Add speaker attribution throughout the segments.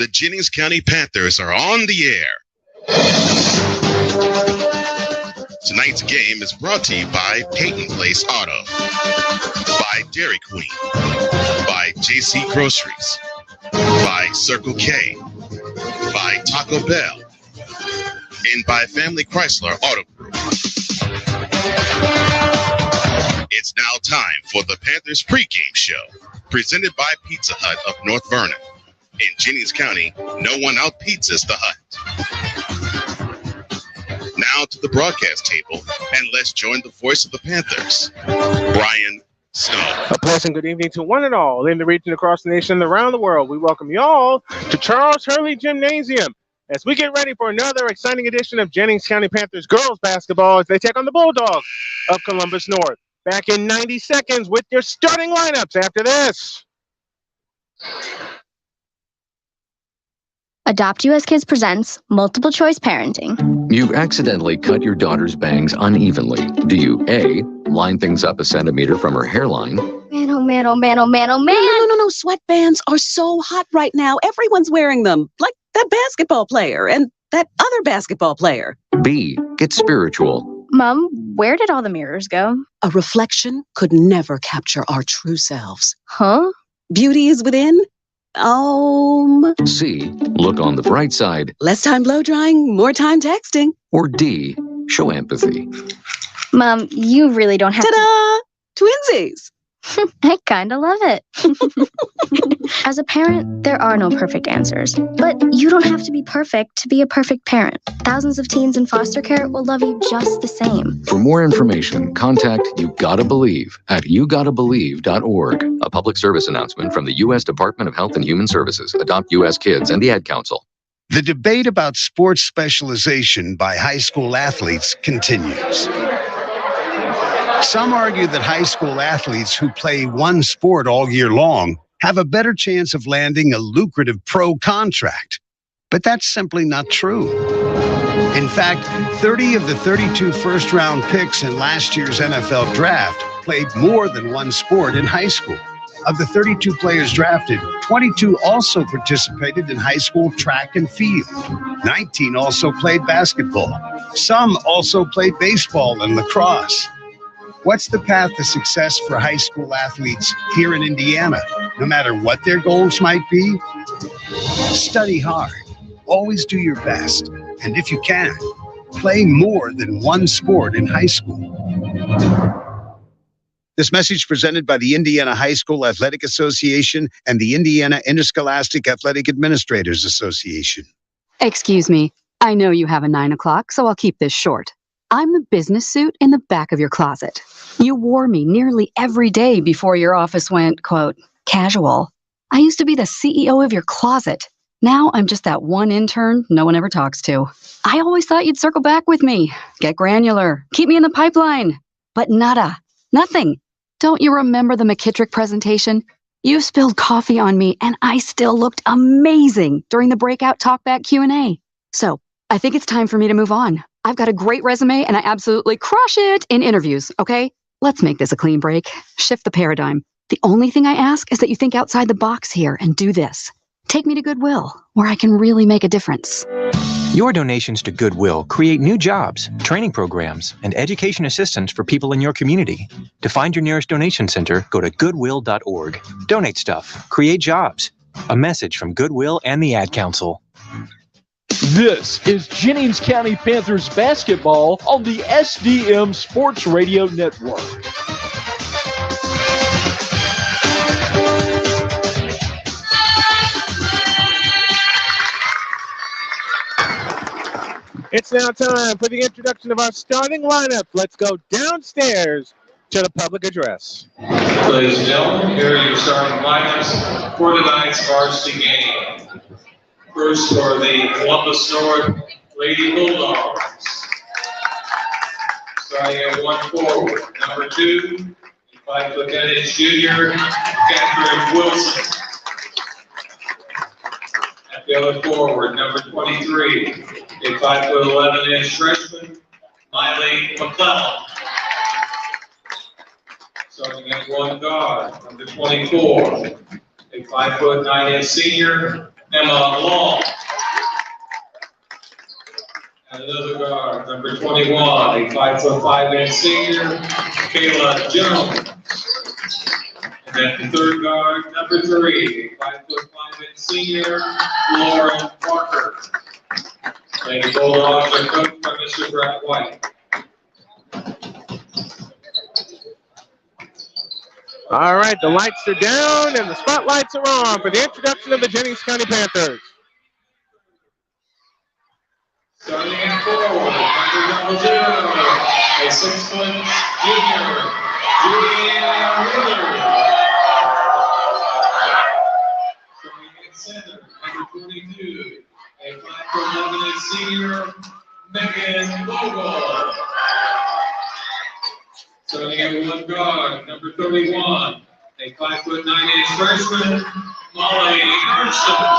Speaker 1: The Jennings County Panthers are on the air. Tonight's game is brought to you by Peyton Place Auto, by Dairy Queen, by JC Groceries, by Circle K, by Taco Bell, and by Family Chrysler Auto Group. It's now time for the Panthers pregame show, presented by Pizza Hut of North Vernon. In Jennings County, no one out-pizzas the Hut. Now to the broadcast table, and let's join the voice of the Panthers, Brian Snow.
Speaker 2: A pleasant good evening to one and all in the region, across the nation, and around the world. We welcome you all to Charles Hurley Gymnasium as we get ready for another exciting edition of Jennings County Panthers girls basketball as they take on the Bulldogs of Columbus North. Back in 90 seconds with your starting lineups after this.
Speaker 3: Adopt US Kids presents Multiple Choice Parenting.
Speaker 4: You accidentally cut your daughter's bangs unevenly. Do you A, line things up a centimeter from her hairline?
Speaker 3: Man, oh man, oh man, oh man, oh man.
Speaker 5: No. Sweatbands are so hot right now. Everyone's wearing them. Like that basketball player and that other basketball player.
Speaker 4: B, get spiritual.
Speaker 3: Mom, where did all the mirrors go?
Speaker 5: A reflection could never capture our true selves.
Speaker 3: Huh?
Speaker 5: Beauty is within.
Speaker 4: C, look on the bright side.
Speaker 5: Less time blow drying, more time texting.
Speaker 4: Or D, show empathy.
Speaker 3: Mom, you really don't have
Speaker 5: Ta-da! Twinsies!
Speaker 3: I kind of love it. As a parent, there are no perfect answers. But you don't have to be perfect to be a perfect parent. Thousands of teens in foster care will love you just the same.
Speaker 4: For more information, contact You Gotta Believe at yougottabelieve.org. A public service announcement from the U.S. Department of Health and Human Services, Adopt U.S. Kids, and the Ad Council.
Speaker 6: The debate about sports specialization by high school athletes continues. Some argue that high school athletes who play one sport all year long have a better chance of landing a lucrative pro contract. But that's simply not true. In fact, 30 of the 32 first-round picks in last year's NFL draft played more than one sport in high school. Of the 32 players drafted, 22 also participated in high school track and field. 19 also played basketball. Some also played baseball and lacrosse. What's the path to success for high school athletes here in Indiana, no matter what their goals might be? Study hard. Always do your best. And if you can, play more than one sport in high school. This message presented by the Indiana High School Athletic Association and the Indiana Interscholastic Athletic Administrators Association.
Speaker 7: Excuse me. I know you have a 9 o'clock, so I'll keep this short. I'm the business suit in the back of your closet. You wore me nearly every day before your office went, quote, casual. I used to be the CEO of your closet. Now I'm just that one intern no one ever talks to. I always thought you'd circle back with me, get granular, keep me in the pipeline. But nada. Nothing. Don't you remember the McKittrick presentation? You spilled coffee on me and I still looked amazing during the breakout talkback Q&A. So I think it's time for me to move on. I've got a great resume and I absolutely crush it in interviews, okay? Let's make this a clean break. Shift the paradigm. The only thing I ask is that you think outside the box here and do this. Take me to Goodwill, where I can really make a difference.
Speaker 8: Your donations to Goodwill create new jobs, training programs, and education assistance for people in your community. To find your nearest donation center, go to goodwill.org. Donate stuff. Create jobs. A message from Goodwill and the Ad Council.
Speaker 9: This is Jennings County Panthers basketball on the SDM Sports Radio Network.
Speaker 2: It's now time for the introduction of our starting lineup. Let's go downstairs to the public address.
Speaker 10: Ladies and gentlemen, here are your starting lineups for tonight's varsity game. First for the Columbus North Lady Bulldogs. Starting at 1 forward, number 2, 5'10" junior, Catherine Wilson. At the other forward, number 23, a 5'11" freshman, Miley McClellan. Starting at 1 guard, number 24, a 5'9" senior, Emma Long. And another guard, number 21, a 5'5" senior, Kayla Jones. And then the third guard, number 3, a 5'5" senior, Lauren Parker. Lady Bulldogs are coached by Mr. Brett White.
Speaker 2: All right, the lights are down and the spotlights are on for the introduction of the Jennings County Panthers.
Speaker 10: Starting at forward, number 0, a 6-foot junior, Julianne Willard. Starting at center, number 22, a 5'11" senior, Megan Vogel. Starting at 1 guard, number 31, a 5'9" freshman, Molly Armstrong.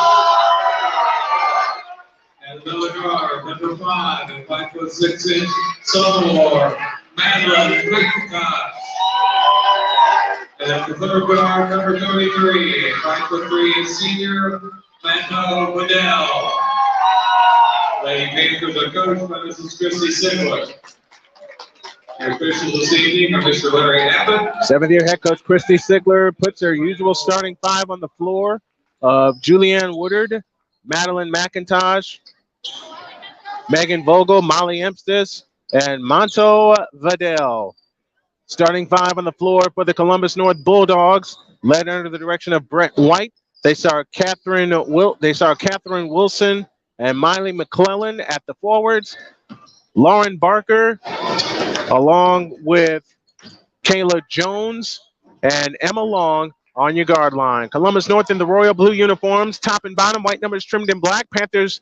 Speaker 10: And another guard, number 5, a 5'6" sophomore, Madeline Wittkoff. And at the third guard, number 33, a 5'3" senior, Mando Waddell. Lady Panthers are coached by Mrs. Christy Sigler. Your officials this evening are Mr. Larry Abbott.
Speaker 2: Seventh-year head coach Christy Sigler puts her usual starting 5 on the floor of Julianne Woodard, Madeline McIntosh, Megan Vogel, Molly Empstis, and Monto Vadell. Starting 5 on the floor for the Columbus North Bulldogs, led under the direction of Brett White. They saw Catherine Wilson and Miley McClellan at the forwards. Lauren Barker, along with Kayla Jones and Emma Long on your guard line. Columbus North in the royal blue uniforms, top and bottom, white numbers trimmed in black. Panthers,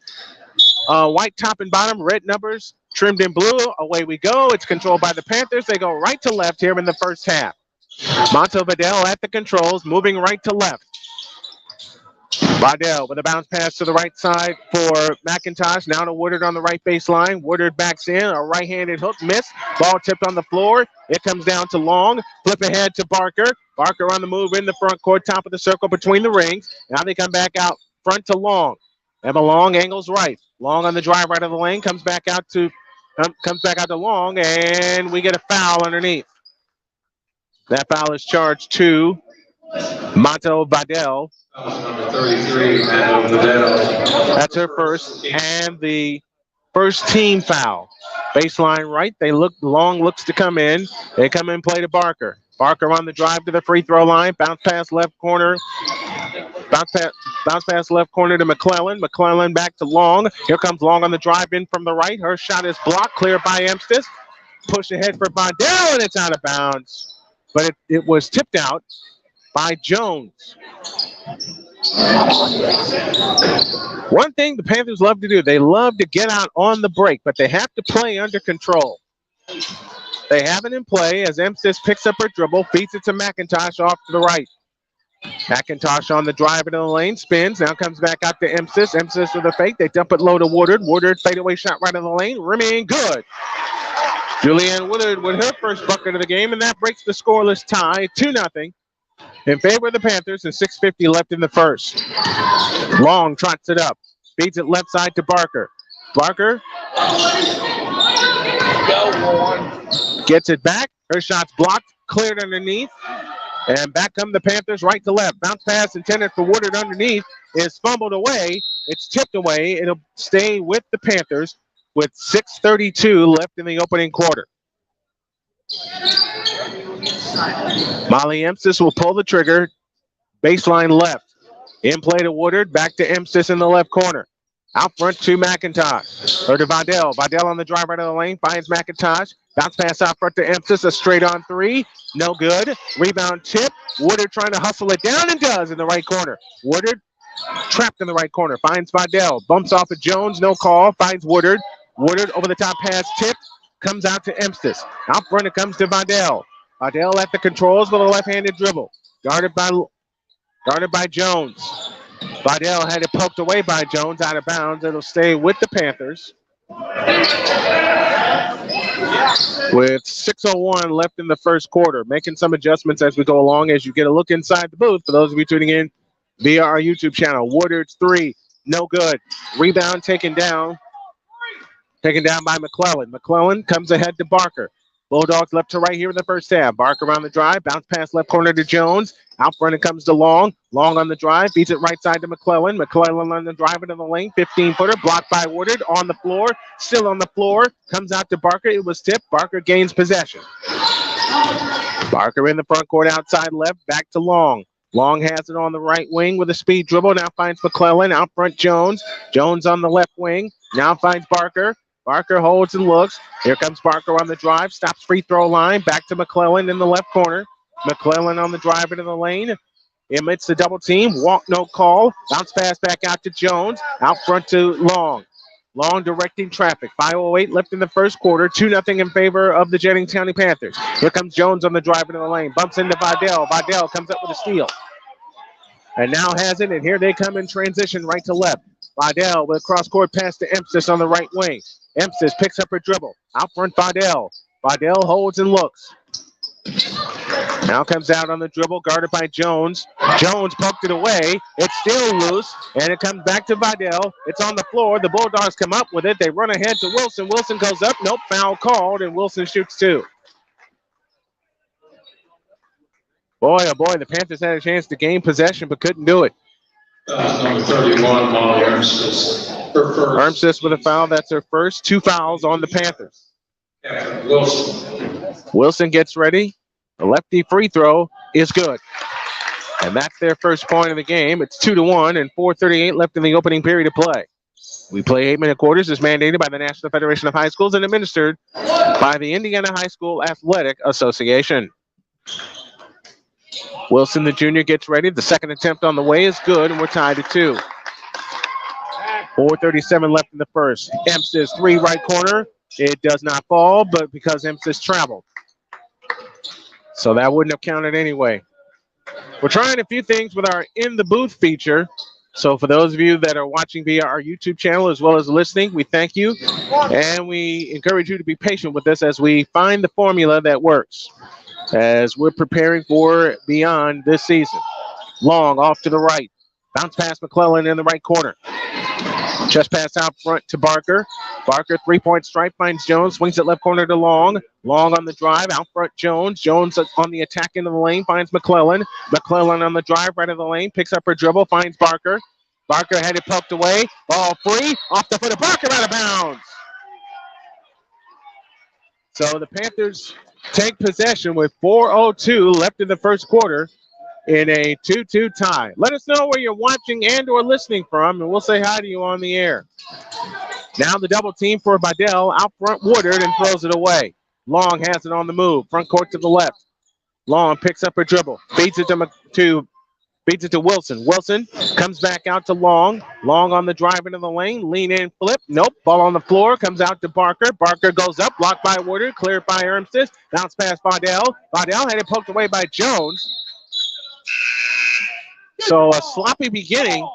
Speaker 2: white top and bottom, red numbers trimmed in blue. Away we go. It's controlled by the Panthers. They go right to left here in the first half. Monto Vidal at the controls, moving right to left. Vidal with a bounce pass to the right side for McIntosh. Now to Woodard on the right baseline. Woodard backs in. A right-handed hook miss. Ball tipped on the floor. It comes down to Long. Flip ahead to Barker. Barker on the move in the front court, top of the circle between the rings. Now they come back out front to Long. Emma Long angles right. Long on the drive right of the lane. Comes back out to Long, and we get a foul underneath. That foul is charged to Monto Vidal.
Speaker 10: Number 33, Manuel Vidal.
Speaker 2: That's her first, and the first team foul. Baseline right. Long looks to come in. They come in, play to Barker. Barker on the drive to the free throw line. Bounce pass left corner. Bounce pass left corner to McClellan. McClellan back to Long. Here comes Long on the drive in from the right. Her shot is blocked, cleared by Emstis. Push ahead for Vidal, and it's out of bounds. But it was tipped out by Jones. One thing the Panthers love to do, they love to get out on the break, but they have to play under control. They have it in play as Emstis picks up her dribble, feeds it to McIntosh off to the right. McIntosh on the drive into the lane, spins, now comes back out to Emstis. Emstis with a fake, they dump it low to Woodard. Woodard fadeaway shot right in the lane, rimming good. Julianne Woodard with her first bucket of the game, and that breaks the scoreless tie, 2-0. In favor of the Panthers, and 6:50 left in the first. Long trots it up, feeds it left side to Barker. Barker gets it back. Her shot's blocked, cleared underneath, and back come the Panthers right to left. Bounce pass intended for Woodard underneath is fumbled away. It's tipped away. It'll stay with the Panthers with 6:32 left in the opening quarter. Molly Emstis will pull the trigger. Baseline left. In play to Woodard. Back to Emstis in the left corner. Out front to McIntosh. Or to Vidal. Vidal on the drive right of the lane. Finds McIntosh. Bounce pass out front to Emstis. A straight on three. No good. Rebound tip. Woodard trying to hustle it down and does in the right corner. Woodard trapped in the right corner. Finds Vidal. Bumps off of Jones. No call. Finds Woodard. Woodard over the top pass tip. Comes out to Emstis. Out front it comes to Vidal. Vidal at the controls with a left-handed dribble. Guarded by Jones. Vidal had it poked away by Jones out of bounds. It'll stay with the Panthers. With 6:01 left in the first quarter. Making some adjustments as we go along as you get a look inside the booth. For those of you tuning in via our YouTube channel. Woodard's three. No good. Rebound taken down. Taken down by McClellan. McClellan comes ahead to Barker. Bulldogs left to right here in the first half. Barker on the drive. Bounce pass left corner to Jones. Out front it comes to Long. Long on the drive. Beats it right side to McClellan. McClellan on the drive into the lane. 15-footer. Blocked by Woodard. On the floor. Still on the floor. Comes out to Barker. It was tipped. Barker gains possession. Barker in the front court outside left. Back to Long. Long has it on the right wing with a speed dribble. Now finds McClellan. Out front Jones. Jones on the left wing. Now finds Barker. Barker holds and looks. Here comes Barker on the drive. Stops free throw line. Back to McClellan in the left corner. McClellan on the drive into the lane. Amidst the double team. Walk, no call. Bounce pass back out to Jones. Out front to Long. Long directing traffic. 5:08 left in the first quarter. 2-0 in favor of the Jennings County Panthers. Here comes Jones on the drive into the lane. Bumps into Vidal. Vidal comes up with a steal. And now has it. And here they come in transition right to left. Vidal with a cross-court pass to Emstis on the right wing. Emstis picks up her dribble. Out front, Vidal. Vidal holds and looks. Now comes out on the dribble, guarded by Jones. Jones poked it away. It's still loose, and it comes back to Vidal. It's on the floor. The Bulldogs come up with it. They run ahead to Wilson. Wilson goes up. Nope, foul called, and Wilson shoots two. Boy, oh boy, the Panthers had a chance to gain possession, but couldn't do it.
Speaker 10: Number 31, Molly Armstead.
Speaker 2: Armstead with a foul. That's her first. 2 fouls on the Panthers.
Speaker 10: Wilson.
Speaker 2: Wilson gets ready. The lefty free throw is good. And that's their first point of the game. It's 2-1 and 4:38 left in the opening period of play. We play 8-minute quarters as mandated by the National Federation of High Schools and administered by the Indiana High School Athletic Association. Wilson, the junior, gets ready. The second attempt on the way is good, and we're tied at 2. 4:37 left in the first. Emstis three right corner. It does not fall, but because Emstis traveled. So that wouldn't have counted anyway. We're trying a few things with our In the Booth feature. So for those of you that are watching via our YouTube channel as well as listening, we thank you. And we encourage you to be patient with us as we find the formula that works as we're preparing for beyond this season. Long off to the right. Bounce past McClellan in the right corner. Just pass out front to Barker. Barker, three-point strike, finds Jones, swings it left corner to Long. Long on the drive, out front Jones. Jones on the attack into the lane, finds McClellan. McClellan on the drive, right of the lane, picks up her dribble, finds Barker. Barker had it poked away. Ball free, off the foot of Barker, out of bounds. So the Panthers take possession with 4:02 left in the first quarter in a 2-2 tie. Let us know where you're watching and or listening from, and we'll say hi to you on the air. Now the double team for Vidal, out front Woodard, and throws it away. Long has it on the move, front court to the left. Long picks up her dribble, feeds it to Wilson. Wilson comes back out to Long. Long on the drive into the lane, lean in, flip. Nope, ball on the floor, comes out to Barker. Barker goes up, blocked by Woodard, cleared by Ermstis. Bounce past Vidal. Vidal had it poked away by Jones. So a sloppy beginning.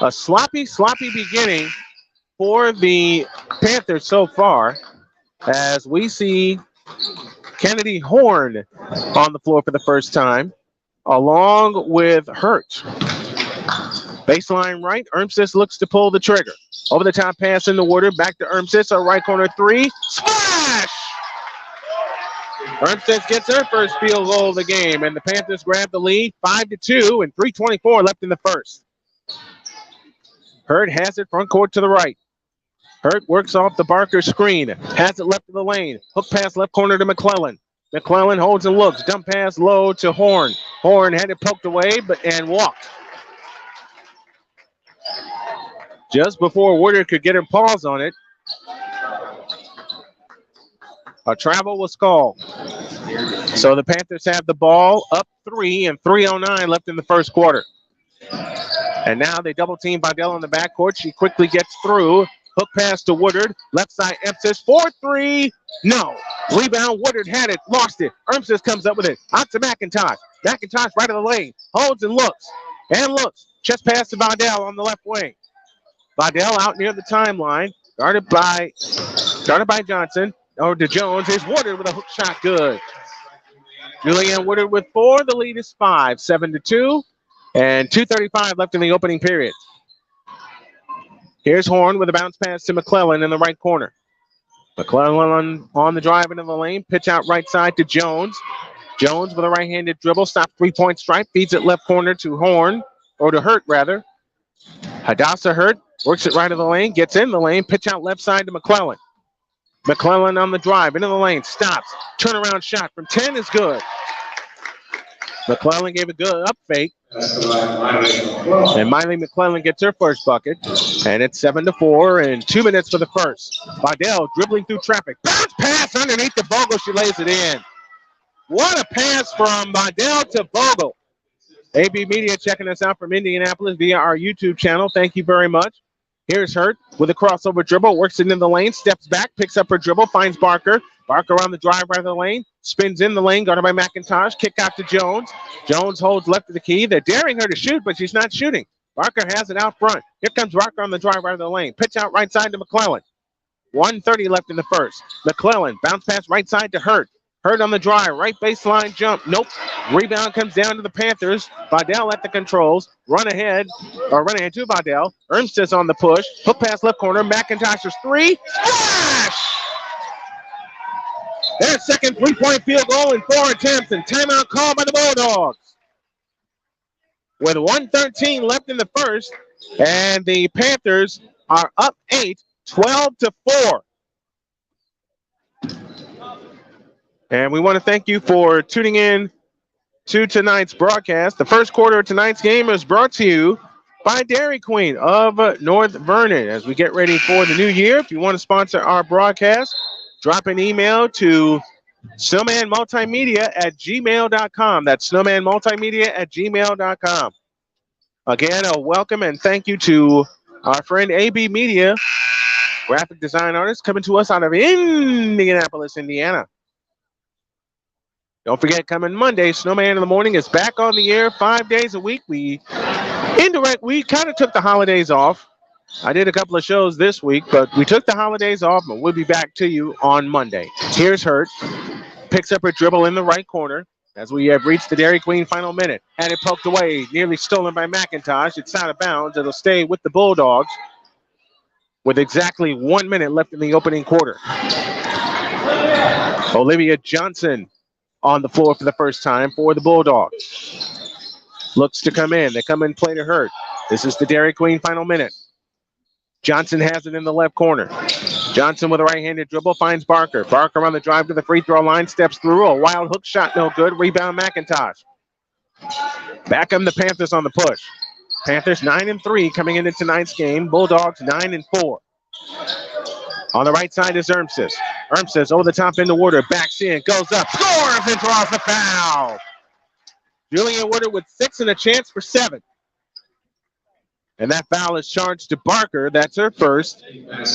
Speaker 2: A sloppy beginning for the Panthers so far, as we see Kennedy Horn on the floor for the first time, along with Hurt. Baseline right, Ermstis looks to pull the trigger. Over the top pass in the Woodard, back to Ermstis, a right corner three, splash! Ermstis gets her first field goal of the game, and the Panthers grab the lead 5-2 and 3:24 left in the first. Hurt has it front court to the right. Hurt works off the Barker screen, has it left of the lane. Hook pass left corner to McClellan. McClellan holds and looks. Dump pass low to Horn. Horn had it poked away and walked. Just before Woodard could get her paws on it, a travel was called. So the Panthers have the ball up 3 and 3:09 left in the first quarter. And now they double team Vidal in the backcourt. She quickly gets through. Hook pass to Woodard. Left side emphasis. 4-3. No. Rebound. Woodard had it. Lost it. Ermstis comes up with it. Out to McIntosh. McIntosh right of the lane. Holds and looks. And looks. Chest pass to Vidal on the left wing. Vidal out near the timeline. Guarded by Johnson. Over to Jones. Here's Woodard with a hook shot. Good. Julianne Woodard with 4. The lead is 5. 7-2. And 2:35 left in the opening period. Here's Horn with a bounce pass to McClellan in the right corner. McClellan on the drive into the lane. Pitch out right side to Jones. Jones with a right-handed dribble. Stop three-point stripe. Feeds it left corner to Horn. Or to Hurt, rather. Hadassah Hurt works it right of the lane. Gets in the lane. Pitch out left side to McClellan. McClellan on the drive. Into the lane. Stops. Turnaround shot from 10 is good. McClellan gave a good up fake. And Miley McClellan gets her first bucket. And it's 7-4 and 2 minutes for the first. Vidal dribbling through traffic. Bounce pass underneath the Vogel. She lays it in. What a pass from Vidal to Vogel. AB Media checking us out from Indianapolis via our YouTube channel. Thank you very much. Here's Hurt with a crossover dribble. Works it in the lane. Steps back. Picks up her dribble. Finds Barker. Barker on the drive right of the lane. Spins in the lane. Guarded by McIntosh. Kick out to Jones. Jones holds left of the key. They're daring her to shoot, but she's not shooting. Barker has it out front. Here comes Barker on the drive right of the lane. Pitch out right side to McClellan. 1:30 left in the first. McClellan bounce pass right side to Hurt. Hurt on the drive. Right baseline jump. Nope. Rebound comes down to the Panthers. Vidal at the controls. Run ahead to Vidal. Ermstis on the push. Hook pass left corner. McIntosh's three. Splash! Their second three-point field goal in 4 attempts, and timeout called by the Bulldogs. With 1:13 left in the first, and the Panthers are up 8, 12-4. And we want to thank you for tuning in to tonight's broadcast. The first quarter of tonight's game is brought to you by Dairy Queen of North Vernon. As we get ready for the new year, if you want to sponsor our broadcast, drop an email to snowmanmultimedia@gmail.com. That's snowmanmultimedia@gmail.com. Again, a welcome and thank you to our friend AB Media, graphic design artist, coming to us out of Indianapolis, Indiana. Don't forget, coming Monday, Snowman in the Morning is back on the air 5 days a week. We kind of took the holidays off. I did a couple of shows this week, but we took the holidays off, but we'll be back to you on Monday. Here's Hurt. Picks up her dribble in the right corner as we have reached the Dairy Queen final minute. Had it poked away, nearly stolen by McIntosh. It's out of bounds. It'll stay with the Bulldogs with exactly 1 minute left in the opening quarter. Olivia Johnson on the floor for the first time for the Bulldogs. Looks to come in. They come in, play to Hurt. This is the Dairy Queen final minute. Johnson has it in the left corner. Johnson with a right-handed dribble finds Barker. Barker on the drive to the free throw line, steps through. A wild hook shot, no good. Rebound McIntosh. Back up the Panthers on the push. Panthers 9-3 coming into tonight's game. Bulldogs 9-4. On the right side is Ermses. Ermses over the top into Woodard. Backs in, goes up, scores, and draws the foul. Julian Woodard with 6 and a chance for 7. And that foul is charged to Barker. That's her first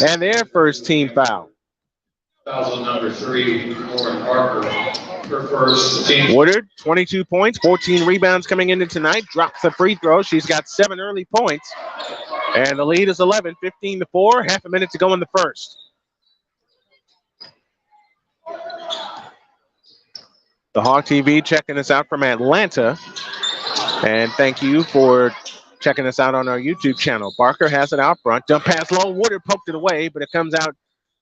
Speaker 2: and their first team foul.
Speaker 10: Foul number 3, Lauren Barker. Her first team.
Speaker 2: Woodard, 22 points, 14 rebounds coming into tonight. Drops the free throw. She's got 7 early points. And the lead is 11, 15-4. Half a minute to go in the first. The Hawk TV checking us out from Atlanta. And thank you for checking us out on our YouTube channel. Barker has it out front. Dump pass low. Woodard poked it away, but it comes out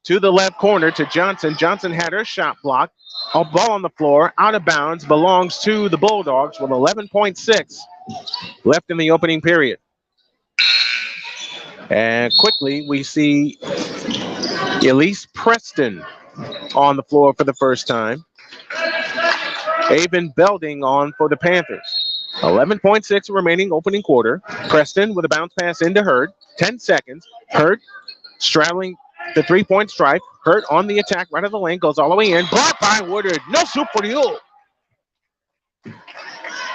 Speaker 2: to the left corner to Johnson. Johnson had her shot blocked. A ball on the floor, out of bounds, belongs to the Bulldogs with 11.6 left in the opening period. And quickly, we see Elise Preston on the floor for the first time. Avon Belding on for the Panthers. 11.6 remaining opening quarter. Preston with a bounce pass into Hurt. 10 seconds. Hurt straddling the three-point stripe. Hurt on the attack right of the lane. Goes all the way in. Blocked by Woodard. No soup for you.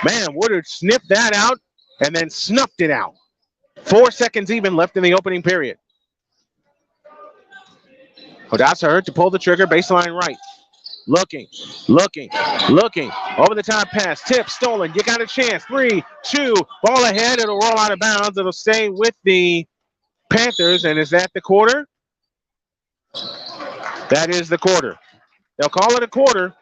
Speaker 2: Man, Woodard sniffed that out and then snuffed it out. 4 seconds even left in the opening period. Odessa Hurt to pull the trigger. Baseline right. Looking. Over the top pass. Tip, stolen. You got a chance. 3, 2. Ball ahead. It'll roll out of bounds. It'll stay with the Panthers. And is that the quarter? That is the quarter. They'll call it a quarter.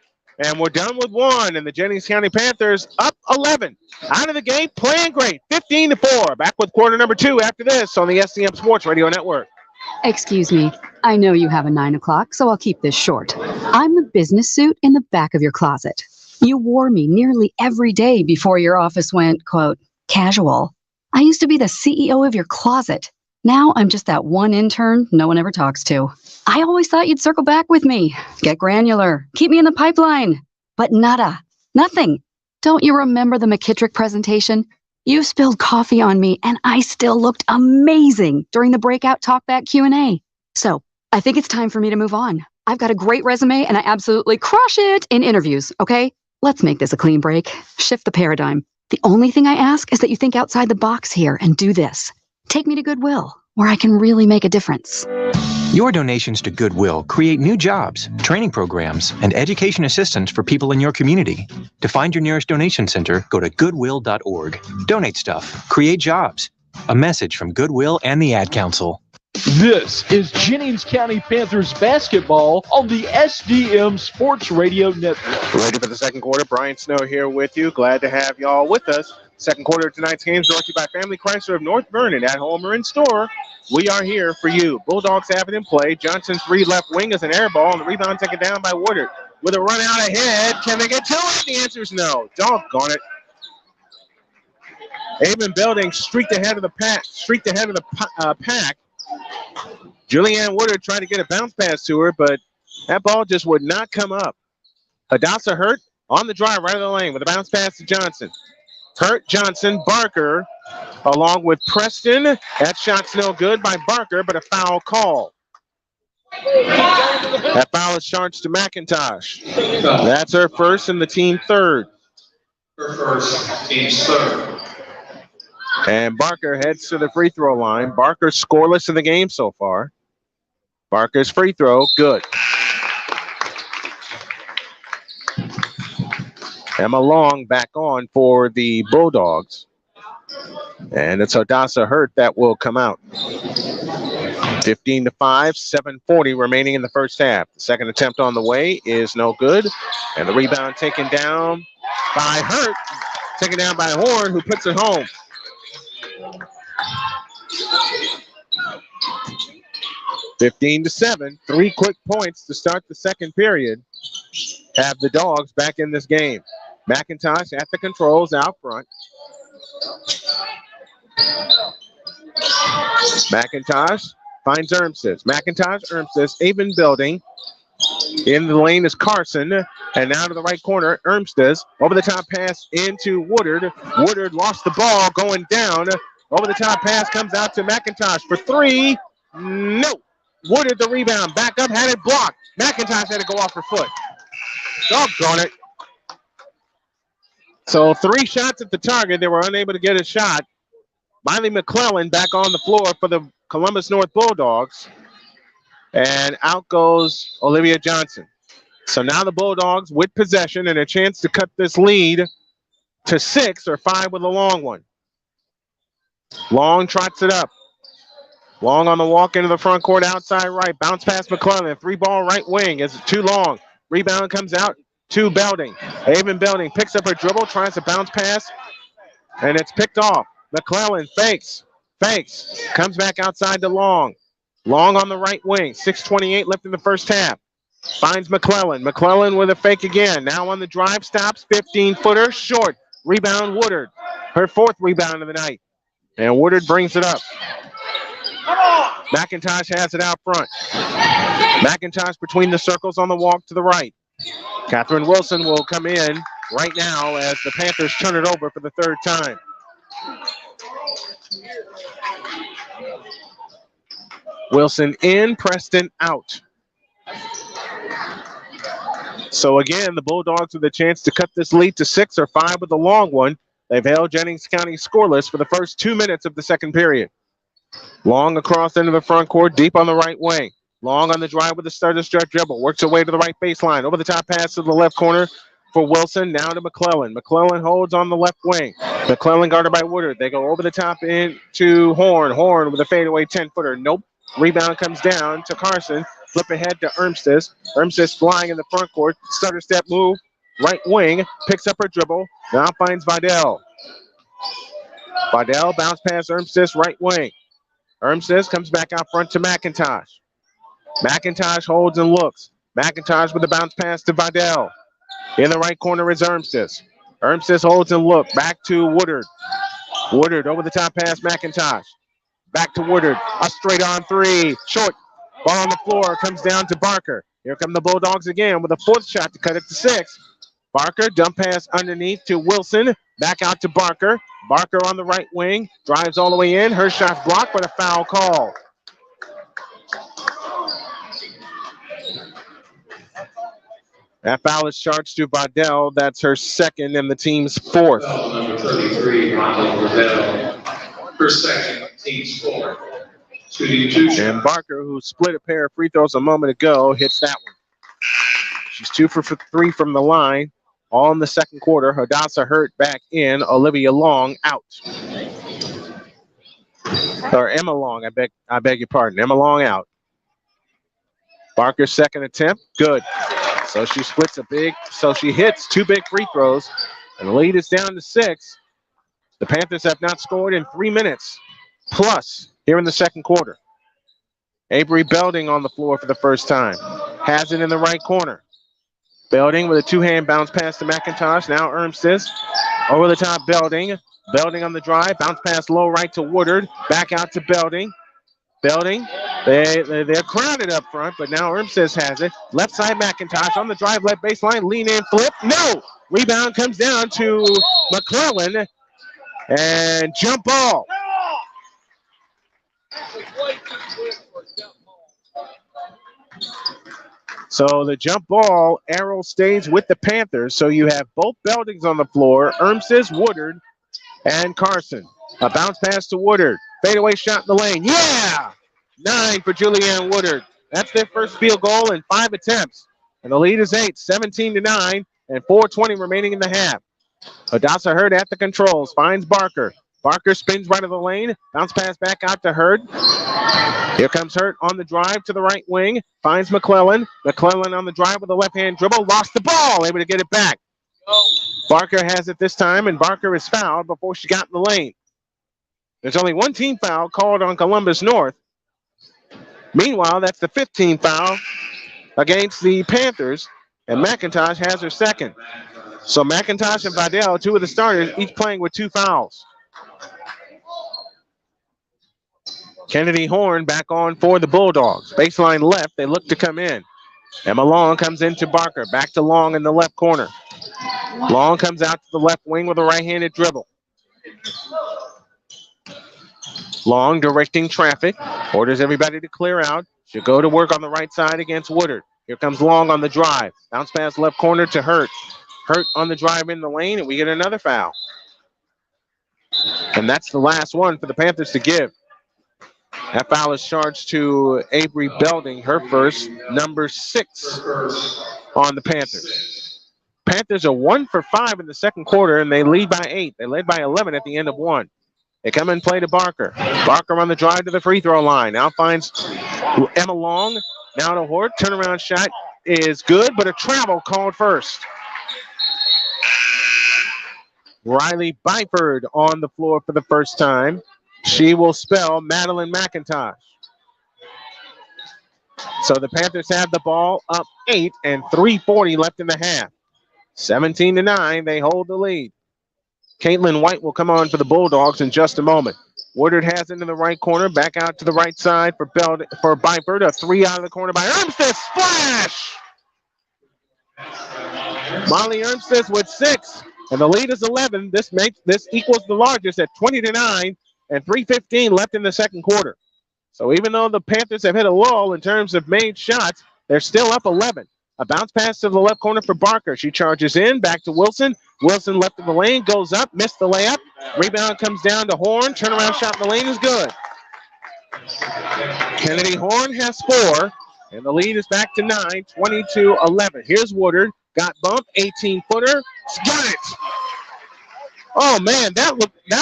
Speaker 2: And we're done with 1. And the Jennings County Panthers up 11. Out of the gate, playing great. 15-4. Back with quarter number 2 after this on the SCM Sports Radio Network.
Speaker 7: Excuse me. I know you have a 9 o'clock, so I'll keep this short. I'm the business suit in the back of your closet. You wore me nearly every day before your office went, quote, casual. I used to be the CEO of your closet. Now I'm just that one intern no one ever talks to. I always thought you'd circle back with me, get granular, keep me in the pipeline. But nada, nothing. Don't you remember the McKittrick presentation? You spilled coffee on me and I still looked amazing during the breakout talkback Q&A. So I think it's time for me to move on. I've got a great resume and I absolutely crush it in interviews, okay? Let's make this a clean break. Shift the paradigm. The only thing I ask is that you think outside the box here and do this. Take me to Goodwill, where I can really make a difference.
Speaker 8: Your donations to Goodwill create new jobs, training programs, and education assistance for people in your community. To find your nearest donation center, go to goodwill.org. Donate stuff. Create jobs. A message from Goodwill and the Ad Council.
Speaker 9: This is Jennings County Panthers basketball on the SDM Sports Radio Network.
Speaker 2: Ready for the second quarter. Brian Snow here with you. Glad to have y'all with us. Second quarter of tonight's game is brought to you by Family Chrysler of North Vernon. At home or in store, we are here for you. Bulldogs have it in play. Johnson's free left wing is an air ball, and the rebound taken down by Woodard. With a run out ahead, can they get to it? The answer is no. Doggone it. Avon Belding streaked ahead of the pack. Julianne Woodard tried to get a bounce pass to her, but that ball just would not come up. Hadassah Hurt on the drive right of the lane with a bounce pass to Johnson. Hurt, Johnson, Barker, along with Preston. That shot's no good by Barker, but a foul call. That foul is charged to McIntosh. That's her first and the team third.
Speaker 10: Her first, team's third.
Speaker 2: And Barker heads to the free throw line. Barker scoreless in the game so far. Barker's free throw, good. Emma Long back on for the Bulldogs. And it's Hadassah Hurt that will come out. 15-5, 7:40 remaining in the first half. The second attempt on the way is no good. And the rebound taken down by Hurt. Taken down by Horn, who puts it home. (15-7). 3 quick points to start the second period. Have the Dogs back in this game. McIntosh at the controls out front. McIntosh finds Ermses. McIntosh, Ermses, even building. In the lane is Carson. And now to the right corner, Ermses. Over the top pass into Woodard. Woodard lost the ball going down. Over the top pass comes out to McIntosh for 3. No. Woodard the rebound. Back up, had it blocked. McIntosh had to go off her foot. Doggone it. So 3 shots at the target. They were unable to get a shot. Miley McClellan back on the floor for the Columbus North Bulldogs. And out goes Olivia Johnson. So now the Bulldogs with possession and a chance to cut this lead to 6 or 5 with a long one. Long trots it up. Long on the walk into the front court, outside right. Bounce past McClellan. 3-ball right wing is too long. Rebound comes out to Belding. Avon Belding picks up her dribble, tries to bounce pass, and it's picked off. McClellan fakes, comes back outside to Long. Long on the right wing. 6:28 left in the first half. Finds McClellan. McClellan with a fake again. Now on the drive, stops. 15-footer, short. Rebound Woodard. Her 4th rebound of the night. And Woodard brings it up. McIntosh has it out front. McIntosh between the circles on the walk to the right. Catherine Wilson will come in right now as the Panthers turn it over for the 3rd time. Wilson in, Preston out. So again, the Bulldogs with a chance to cut this lead to 6 or 5 with a long one. They've held Jennings County scoreless for the first 2 minutes of the second period. Long across into the front court, deep on the right wing. Long on the drive with a starter stretch dribble. Works her way to the right baseline. Over the top pass to the left corner for Wilson. Now to McClellan. McClellan holds on the left wing. McClellan guarded by Woodard. They go over the top into Horn. Horn with a fadeaway 10-footer. Nope. Rebound comes down to Carson. Flip ahead to Ermses. Ermses flying in the front court. Stutter step move. Right wing. Picks up her dribble. Now finds Vidal. Vidal bounce past Ermses right wing. Ermses comes back out front to McIntosh. McIntosh holds and looks. McIntosh with a bounce pass to Vidal. In the right corner is Ermses. Ermses holds and looks. Back to Woodard. Woodard over the top pass, McIntosh. Back to Woodard. A straight on 3. Short. Ball on the floor. Comes down to Barker. Here come the Bulldogs again with a 4th shot to cut it to 6. Barker, dump pass underneath to Wilson. Back out to Barker. Barker on the right wing. Drives all the way in. Her shot's blocked, but a foul call. That foul is charged to Vidal. That's her 2nd and the team's 4th.
Speaker 10: Number 33, Ronald Vidal. Her 2nd, team's 4th. Shooting 2 shots.
Speaker 2: And Barker, who split a pair of free throws a moment ago, hits that one. She's 2 for 3 from the line. All in the second quarter. Hadassah Hurt back in. Olivia Long out. Or Emma Long, I beg your pardon. Emma Long out. Barker's 2nd attempt, good. So she she hits 2 big free throws, and the lead is down to 6. The Panthers have not scored in 3 minutes plus here in the second quarter. Avery Belding on the floor for the first time. Has it in the right corner. Belding with a 2-hand bounce pass to McIntosh. Now Ermses over the top Belding. Belding on the drive. Bounce pass low right to Woodard. Back out to Belding. Belding. They're crowded up front, but now Ermses has it. Left side McIntosh on the drive, left baseline. Lean in, flip. No! Rebound comes down to McClellan. And jump ball. So the jump ball arrow stays with the Panthers. So you have both Beldings on the floor, Ermses, Woodard, and Carson. A bounce pass to Woodard. Fadeaway shot in the lane. Yeah! 9 for Julianne Woodard. That's their first field goal in 5 attempts. And the lead is 8, 17-9. and 4:20 remaining in the half. Hadassah Hurd at the controls, finds Barker. Barker spins right of the lane, bounce pass back out to Hurd. Here comes Hurd on the drive to the right wing, finds McClellan. McClellan on the drive with a left-hand dribble, lost the ball, able to get it back. Barker has it this time, and Barker is fouled before she got in the lane. There's only one team foul called on Columbus North. Meanwhile, that's the 15th foul against the Panthers, and McIntosh has her second. So McIntosh and Vidal, two of the starters, each playing with 2 fouls. Kennedy Horn back on for the Bulldogs. Baseline left, they look to come in. Emma Long comes into Barker, back to Long in the left corner. Long comes out to the left wing with a right-handed dribble. Long directing traffic, orders everybody to clear out. She'll go to work on the right side against Woodard. Here comes Long on the drive. Bounce pass left corner to Hurt. Hurt on the drive in the lane, and we get another foul. And that's the last one for the Panthers to give. That foul is charged to Avery Belding, her first, number 6 on the Panthers. Panthers are 1 for 5 in the second quarter, and they lead by 8. They led by 11 at the end of 1. They come and play to Barker. Barker on the drive to the free throw line. Now finds Emma Long. Now to Hort. Turnaround shot is good, but a travel called first. Riley Byford on the floor for the first time. She will spell Madeline McIntosh. So the Panthers have the ball up 8 and 3:40 left in the half. 17-9, they hold the lead. Caitlin White will come on for the Bulldogs in just a moment. Woodard has it in the right corner, back out to the right side for Byford. A 3 out of the corner by Ermstead. Splash! Molly Ermstead with 6, and the lead is 11. This equals the largest at 20-9, and 3:15 left in the second quarter. So even though the Panthers have hit a lull in terms of made shots, they're still up 11. A bounce pass to the left corner for Barker. She charges in, back to Wilson. Wilson left of the lane, goes up, missed the layup. Rebound comes down to Horn. Turnaround shot in the lane is good. Kennedy Horn has 4, and the lead is back to 9, 22-11. Here's Woodard. Got bumped, 18-footer. Got it. Oh, man, that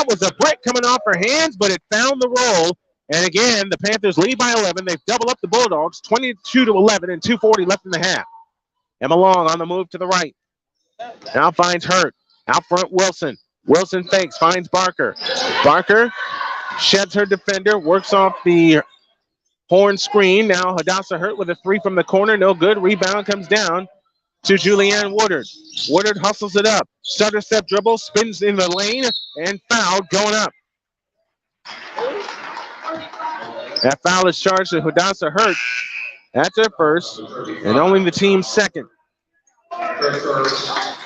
Speaker 2: was a brick coming off her hands, but it found the roll. And again, the Panthers lead by 11. They've doubled up the Bulldogs, 22-11, and 2:40 left in the half. Emma Long on the move to the right. Now finds Hurt. Out front, Wilson. Wilson fakes, finds Barker. Barker sheds her defender, works off the Horn screen. Now Hadassah Hurt with a 3 from the corner. No good. Rebound comes down to Julianne Woodard. Woodard hustles it up. Stutter step dribble, spins in the lane, and fouled going up. That foul is charged to Hadassah Hurt. That's her first, and only the team's second.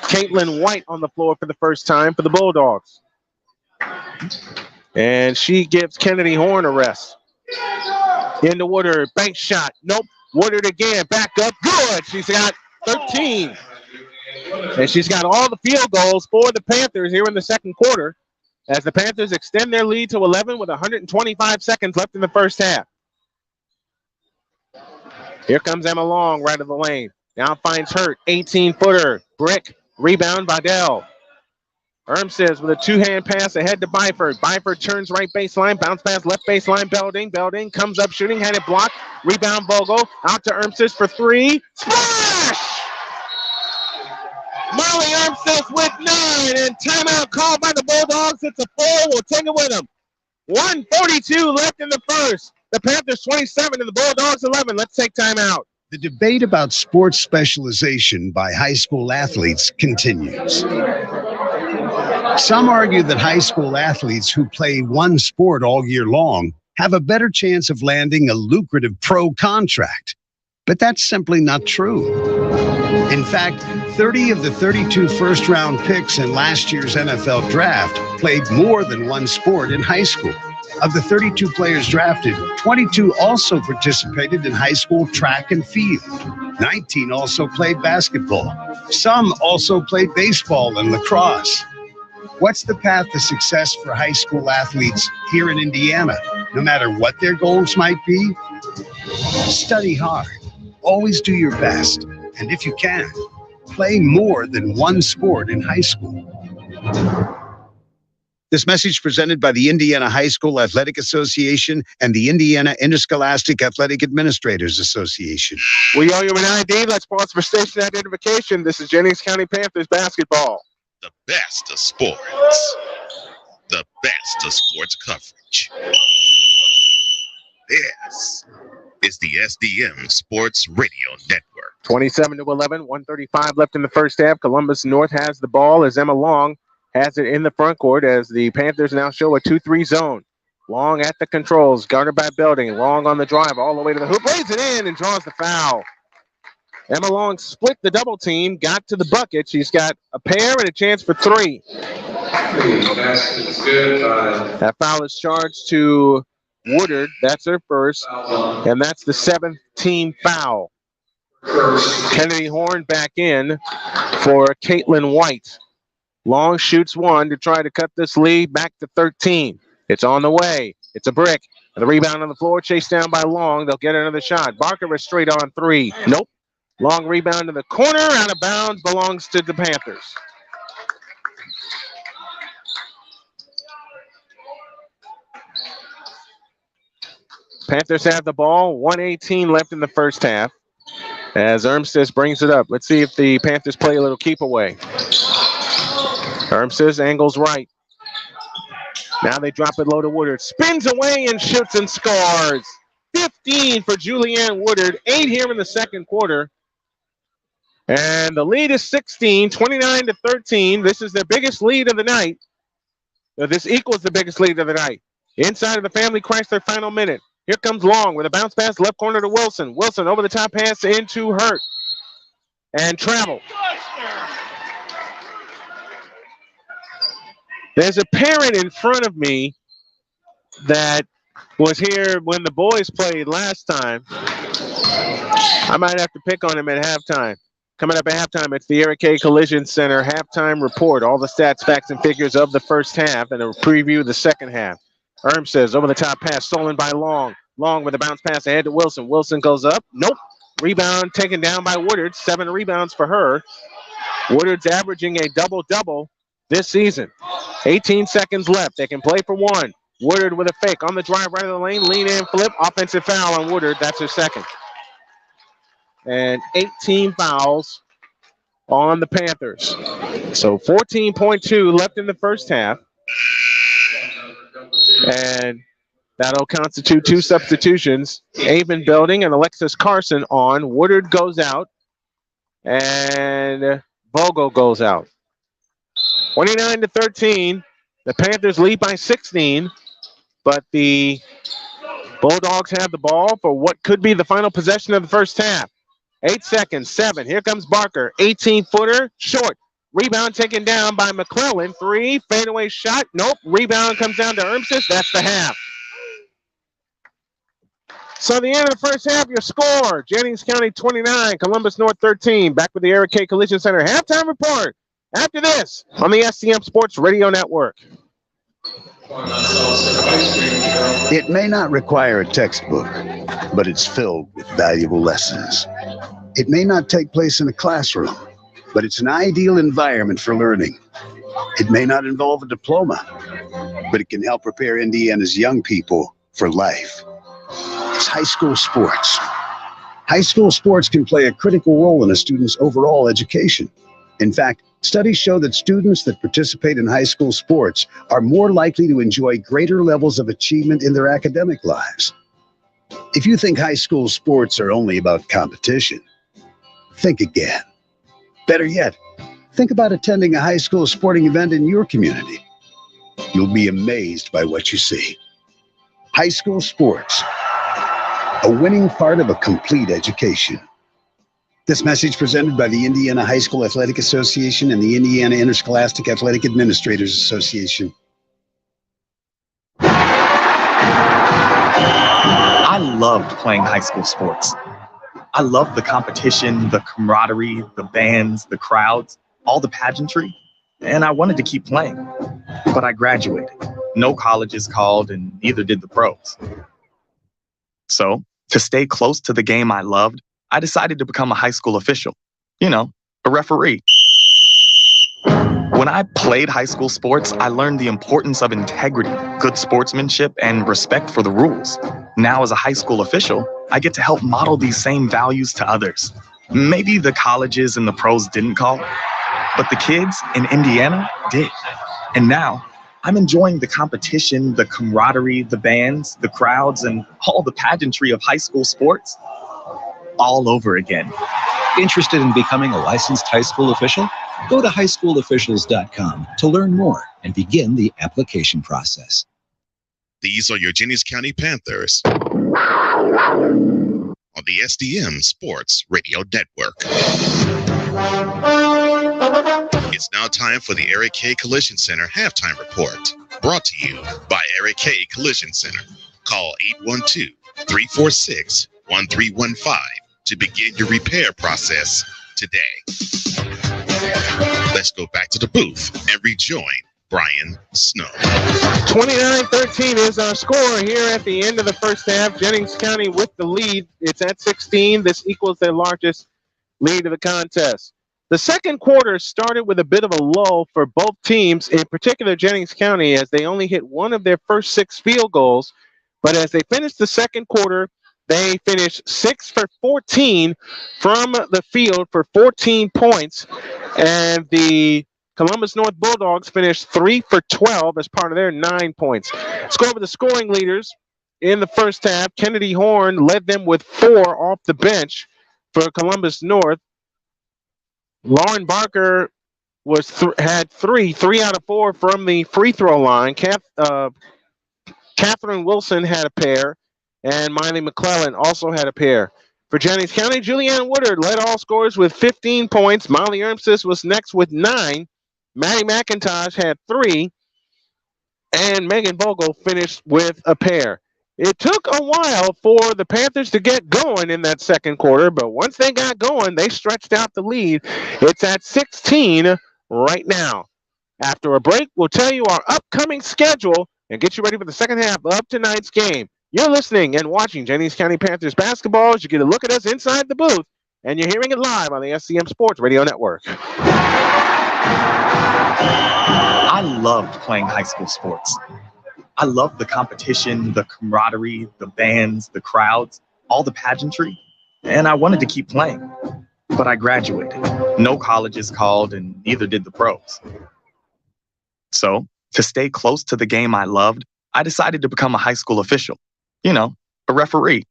Speaker 2: Caitlin White on the floor for the first time for the Bulldogs. And she gives Kennedy Horn a rest. Into Woodard, bank shot. Nope. Woodard again, back up. Good. She's got 13. And she's got all the field goals for the Panthers here in the second quarter, as the Panthers extend their lead to 11 with 125 seconds left in the first half. Here comes Emma Long right of the lane. Now finds Hurt, 18-footer. Brick, rebound, Vidal. Ermstead with a 2-hand pass ahead to Byford. Byford turns right baseline, bounce pass left baseline, Belding. Belding comes up shooting, had it blocked. Rebound, Vogel, out to Ermstead for 3. Splash! Molly Ermstead with 9, and timeout called by the Bulldogs. It's a 4. We'll take it with them. 1:42 left in the first. The Panthers 27 and the Bulldogs 11. Let's take timeout.
Speaker 6: The debate about sports specialization by high school athletes continues. Some argue that high school athletes who play one sport all year long have a better chance of landing a lucrative pro contract. But that's simply not true. In fact, 30 of the 32 first-round picks in last year's NFL draft played more than one sport in high school. Of the 32 players drafted, 22 also participated in high school track and field. 19 also played basketball. Some also played baseball and lacrosse. What's the path to success for high school athletes here in Indiana, no matter what their goals might be? Study hard. Always do your best. And if you can, play more than one sport in high school. This message presented by the Indiana High School Athletic Association and the Indiana Interscholastic Athletic Administrators Association.
Speaker 2: We owe you an ID. Let's pause for station identification. This is Jennings County Panthers basketball.
Speaker 1: The best of sports. The best of sports coverage. This is the SDM Sports Radio Network.
Speaker 2: 27-11, 1:35 left in the first half. Columbus North has the ball as Emma Long has it in the front court as the Panthers now show a 2-3 zone. Long at the controls, guarded by Belding. Long on the drive all the way to the hoop, lays it in and draws the foul. Emma Long split the double team, got to the bucket. She's got a pair and a chance for three. That foul is charged to Woodard. That's her first, and that's the 7th team foul. Kennedy Horn back in for Caitlin White. Long shoots one to try to cut this lead back to 13. It's on the way. It's a brick. The rebound on the floor, chased down by Long. They'll get another shot. Barker is straight on three. Nope. Long rebound to the corner, out of bounds, belongs to the Panthers. Panthers have the ball, 1:18 left in the first half. As Ermstis brings it up. Let's see if the Panthers play a little keep away. Ermstis angles right. Now they drop it low to Woodard. Spins away and shoots and scores. 15 for Julianne Woodard. 8 here in the second quarter. And the lead is 16, 29-13. This is their biggest lead of the night. This equals the biggest lead of the night. Inside of the Family Chrysler final minute. Here comes Long with a bounce pass left corner to Wilson. Wilson over the top pass into Hurt. And travel. There's a parent in front of me that was here when the boys played last time. I might have to pick on him at halftime. Coming up at halftime, it's the Eric K. Collision Center halftime report. All the stats, facts, and figures of the first half and a preview of the second half. Says over the top pass, stolen by Long. Long with a bounce pass ahead to Wilson. Wilson goes up. Nope. Rebound taken down by Woodard. 7 rebounds for her. Woodard's averaging a double-double this season. 18 seconds left. They can play for one. Woodard with a fake on the drive right of the lane. Lean in, flip. Offensive foul on Woodard. That's her second. And 18 fouls on the Panthers. So 14.2 left in the first half. And that'll constitute 2 substitutions. Avon Belding and Alexis Carson on. Woodard goes out. And Vogel goes out. 29-13. The Panthers lead by 16. But the Bulldogs have the ball for what could be the final possession of the first half. 8 seconds, 7. Here comes Barker. 18-footer, short. Rebound taken down by McClellan. 3, fadeaway shot. Nope. Rebound comes down to Ermstis. That's the half. So the end of the first half, your score. Jennings County 29, Columbus North 13. Back with the Eric K. Collision Center halftime report. After this, on the SDM Sports Radio Network.
Speaker 6: It may not require a textbook, but it's filled with valuable lessons. It may not take place in a classroom, but it's an ideal environment for learning. It may not involve a diploma, but it can help prepare Indiana's young people for life. It's high school sports. High school sports can play a critical role in a student's overall education. In fact, studies show that students that participate in high school sports are more likely to enjoy greater levels of achievement in their academic lives. If you think high school sports are only about competition, think again. Better yet, think about attending a high school sporting event in your community. You'll be amazed by what you see. High school sports, a winning part of a complete education. This message presented by the Indiana High School Athletic Association and the Indiana Interscholastic Athletic Administrators Association.
Speaker 11: I loved playing high school sports. I loved the competition, the camaraderie, the bands, the crowds, all the pageantry, and I wanted to keep playing. But I graduated. No colleges called, and neither did the pros. So, to stay close to the game I loved, I decided to become a high school official. You know, a a referee. When I played high school sports, I learned the importance of integrity, good sportsmanship, and respect for the rules. Now, as a high school official, I get to help model these same values to others. Maybe the colleges and the pros didn't call, but the kids in Indiana did. And now, I'm enjoying the competition, the camaraderie, the bands, the crowds, and all the pageantry of high school sports all over again.
Speaker 12: Interested in becoming a licensed high school official? Go to highschoolofficials.com to learn more and begin the application process.
Speaker 1: These are your Jennings County Panthers on the SDM Sports Radio Network. It's now time for the Eric K. Collision Center halftime report, brought to you by Eric K. Collision Center. Call 812-346-1315 to begin your repair process today. Let's go back to the booth and rejoin Brian Snow.
Speaker 2: 29-13 is our score here at the end of the first half. Jennings County with the lead. It's at 16. This equals their largest lead of the contest. The second quarter started with a bit of a lull for both teams, in particular Jennings County, as they only hit one of their first 6 field goals. But as they finished the second quarter, they finished 6 for 14 from the field for 14 points. And the Columbus North Bulldogs finished 3 for 12 as part of their 9 points. Let's go over the scoring leaders in the first half. Kennedy Horn led them with 4 off the bench for Columbus North. Lauren Barker had 3 out of 4 from the free throw line. Catherine Wilson had a pair, and Miley McClellan also had a pair. For Jennings County, Julianne Woodard led all scorers with 15 points. Molly Ermsis was next with 9. Maddie McIntosh had 3, and Megan Vogel finished with a pair. It took a while for the Panthers to get going in that second quarter, but once they got going, they stretched out the lead. It's at 16 right now. After a break, we'll tell you our upcoming schedule and get you ready for the second half of tonight's game. You're listening and watching Jennings County Panthers basketball as you get a look at us inside the booth, and you're hearing it live on the SCM Sports Radio Network.
Speaker 11: I loved playing high school sports. I loved the competition, the camaraderie, the bands, the crowds, all the pageantry, and I wanted to keep playing. But I graduated. No colleges called, and neither did the pros. So, to stay close to the game I loved, I decided to become a high school official. You know, a referee.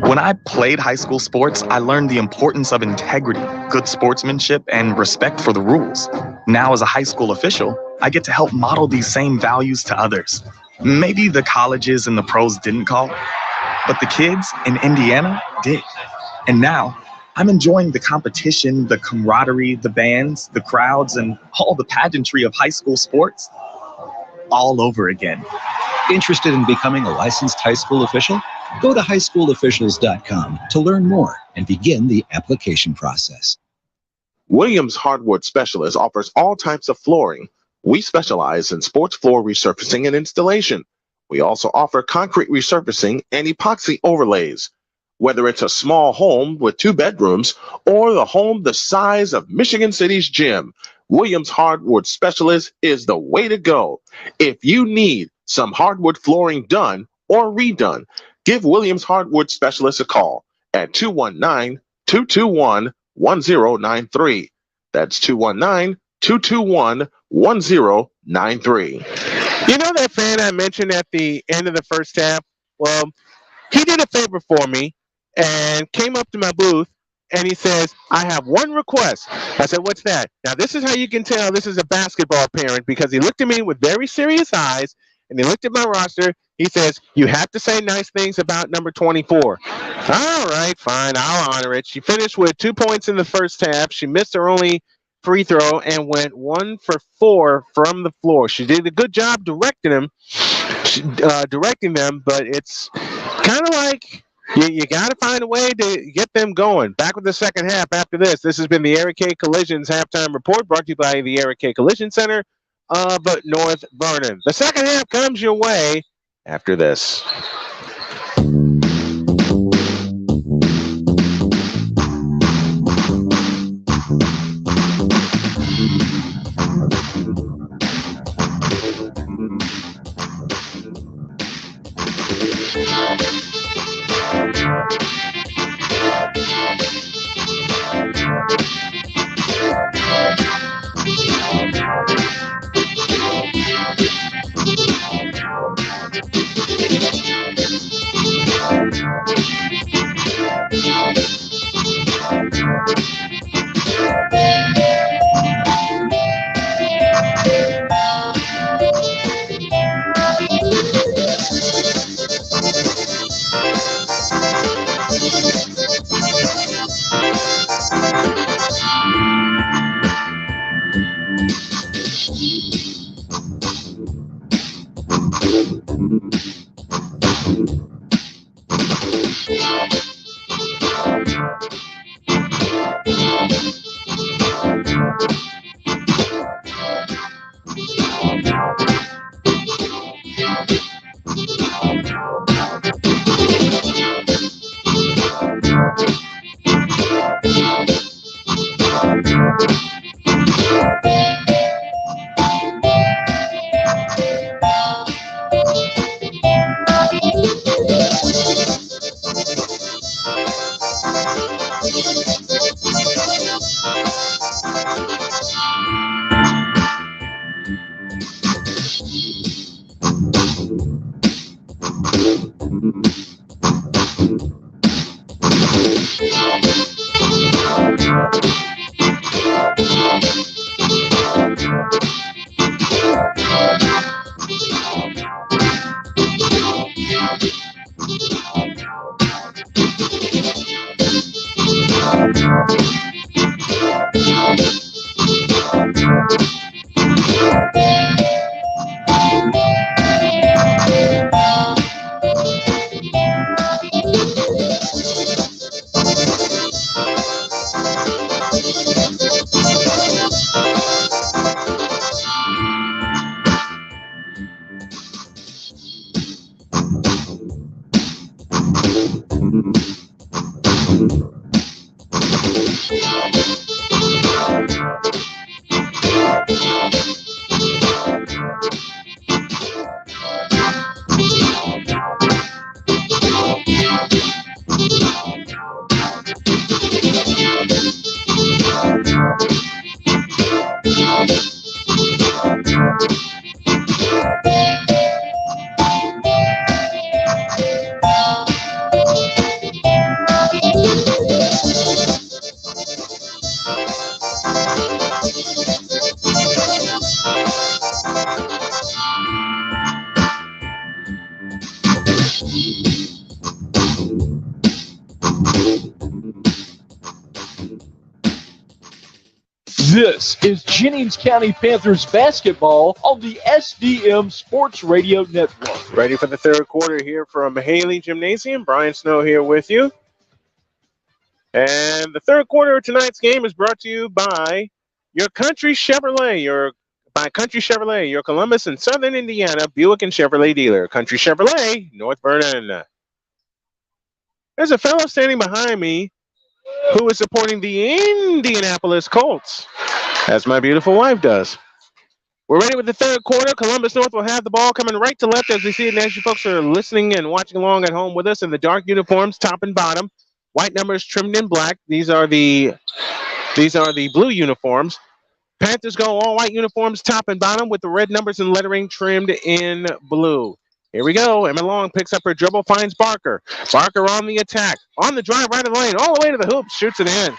Speaker 11: When I played high school sports, I learned the importance of integrity, good sportsmanship, and respect for the rules. Now, as a high school official, I get to help model these same values to others. Maybe the colleges and the pros didn't call, but the kids in Indiana did. And now, I'm enjoying the competition, the camaraderie, the bands, the crowds, and all the pageantry of high school sports all over again.
Speaker 12: Interested in becoming a licensed high school official? Go to highschoolofficials.com to learn more and begin the application process.
Speaker 13: Williams Hardwood Specialist offers all types of flooring. We specialize in sports floor resurfacing and installation. We also offer concrete resurfacing and epoxy overlays. Whether it's a small home with 2 bedrooms or the home the size of Michigan City's gym, Williams Hardwood Specialist is the way to go. If you need some hardwood flooring done or redone, give Williams Hardwood Specialist a call at 219-221-1093. That's 219-221-1093.
Speaker 2: You know that fan I mentioned at the end of the first half? Well, he did a favor for me and came up to my booth and he says, I have one request. I said, what's that? Now, this is how you can tell this is a basketball parent, because he looked at me with very serious eyes and he looked at my roster. He says, you have to say nice things about number 24. All right, fine. I'll honor it. She finished with 2 points in the first half. She missed her only free throw and went 1 for 4 from the floor. She did a good job directing them, but it's kind of like you got to find a way to get them going. Back with the second half after this. This has been the Eric K. Collisions halftime report, brought to you by the Eric K. Collision Center of North Vernon. The second half comes your way after this.
Speaker 9: This is Jennings County Panthers basketball on the SDM Sports Radio Network.
Speaker 2: Ready for the third quarter here from Haley Gymnasium. Brian Snow here with you. And the third quarter of tonight's game is brought to you by your Country Chevrolet, your Columbus and Southern Indiana Buick and Chevrolet dealer. Country Chevrolet, North Vernon. There's a fellow standing behind me who is supporting the Indianapolis Colts, as my beautiful wife does. We're ready with the third quarter. Columbus North will have the ball coming right to left as we see it, and as you folks are listening and watching along at home with us in the dark uniforms, top and bottom. White numbers trimmed in black. These are the blue uniforms. Panthers go all white uniforms, top and bottom, with the red numbers and lettering trimmed in blue. Here we go. Emma Long picks up her dribble, finds Barker. Barker on the attack. On the drive, right of the lane, all the way to the hoop, shoots it in.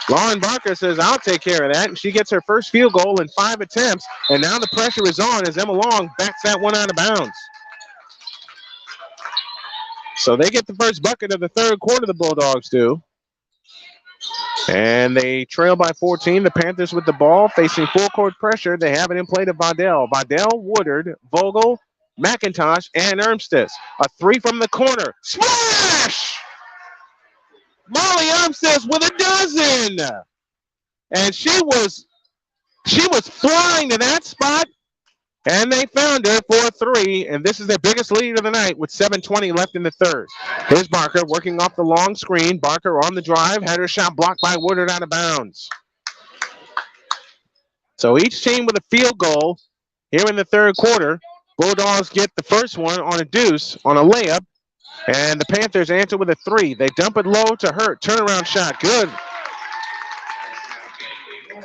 Speaker 2: Lauren Barker says, I'll take care of that. And she gets her first field goal in 5 attempts. And now the pressure is on as Emma Long backs that one out of bounds. So they get the first bucket of the third quarter, the Bulldogs do. And they trail by 14. The Panthers with the ball, facing full court pressure. They have it in play to Vidal. Vidal, Woodard, Vogel, McIntosh, and Armstead. A three from the corner. Splash! Molly Armstead with a dozen. And she was flying to that spot. And they found her for a three, and this is their biggest lead of the night with 7:20 left in the third. Here's Barker working off the long screen. Barker on the drive, had her shot blocked by Woodard out of bounds. So each team with a field goal here in the third quarter. Bulldogs get the first one on a deuce, on a layup, and the Panthers answer with a 3. They dump it low to Hurt. Turnaround shot. Good.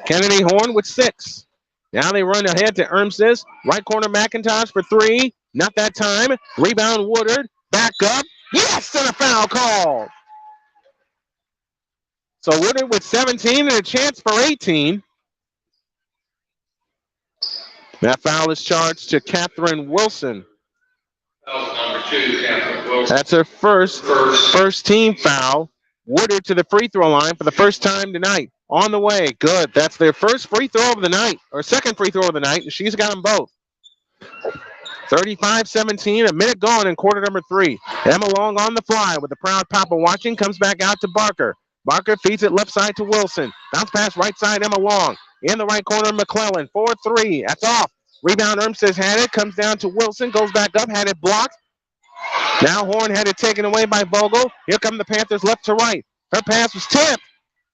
Speaker 2: Kennedy Horn with 6. Now they run ahead to Ermses. Right corner McIntosh for 3. Not that time. Rebound Woodard. Back up. Yes, and a foul call. So Woodard with 17 and a chance for 18. That foul is charged to Catherine Wilson.
Speaker 10: Number 2, Catherine Wilson.
Speaker 2: That's her first team foul. Woodard to the free throw line for the first time tonight. On the way. Good. That's their first free throw of the night, or second free throw of the night, and she's got them both. 35-17, a minute gone in quarter number 3. Emma Long on the fly with the proud Papa watching, comes back out to Barker. Barker feeds it left side to Wilson. Bounce pass right side, Emma Long. In the right corner, McClellan, 4-3. That's off. Rebound, Ermses had it, comes down to Wilson, goes back up, had it blocked. Now Horn had it taken away by Vogel. Here come the Panthers left to right. Her pass was tipped.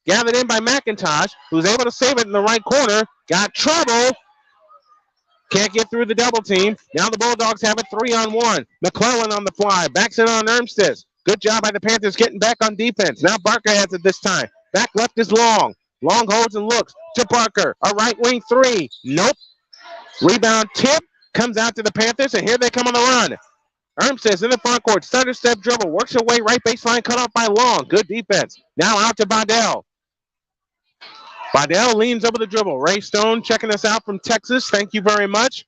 Speaker 2: Gathered in by McIntosh, who's able to save it in the right corner. Got trouble. Can't get through the double team. Now the Bulldogs have it 3-on-1. McClellan on the fly. Backs it on Ermses. Good job by the Panthers getting back on defense. Now Barker has it this time. Back left is Long. Long holds and looks to Barker. A right wing 3. Nope. Rebound tip. Comes out to the Panthers, and here they come on the run. Ermses in the front court. Stutter step dribble. Works her way right baseline. Cut off by Long. Good defense. Now out to Baudel. Baudel leans over the dribble. Ray Stone checking us out from Texas. Thank you very much.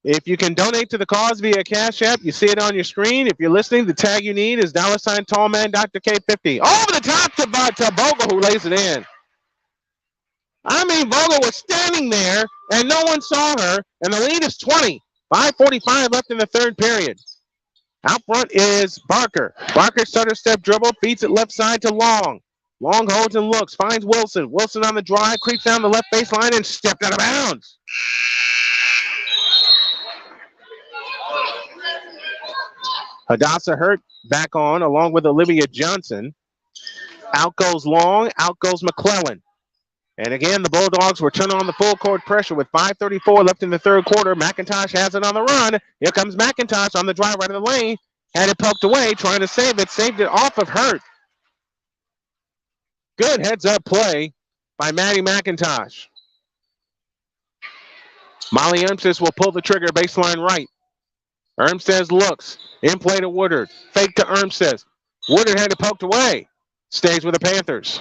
Speaker 2: If you can donate to the cause via Cash App, you see it on your screen. If you're listening, the tag you need is $ Tallman Dr. K50. Over the top to Vogel, who lays it in. I mean, Vogel was standing there, and no one saw her, and the lead is 20. 5:45 left in the third period. Out front is Barker. Barker stutter step dribble, feeds it left side to Long. Long holds and looks, finds Wilson. Wilson on the drive, creeps down the left baseline and stepped out of bounds. Hadassah Hurt back on along with Olivia Johnson. Out goes Long, out goes McClellan. And again, the Bulldogs were turning on the full court pressure with 5:34 left in the third quarter. McIntosh has it on the run. Here comes McIntosh on the drive right of the lane. Had it poked away, trying to save it. Saved it off of Hurt. Good heads-up play by Maddie McIntosh. Molly Ermses will pull the trigger baseline right. Ermses looks. In play to Woodard. Fake to Ermses. Woodard had it poked away. Stays with the Panthers.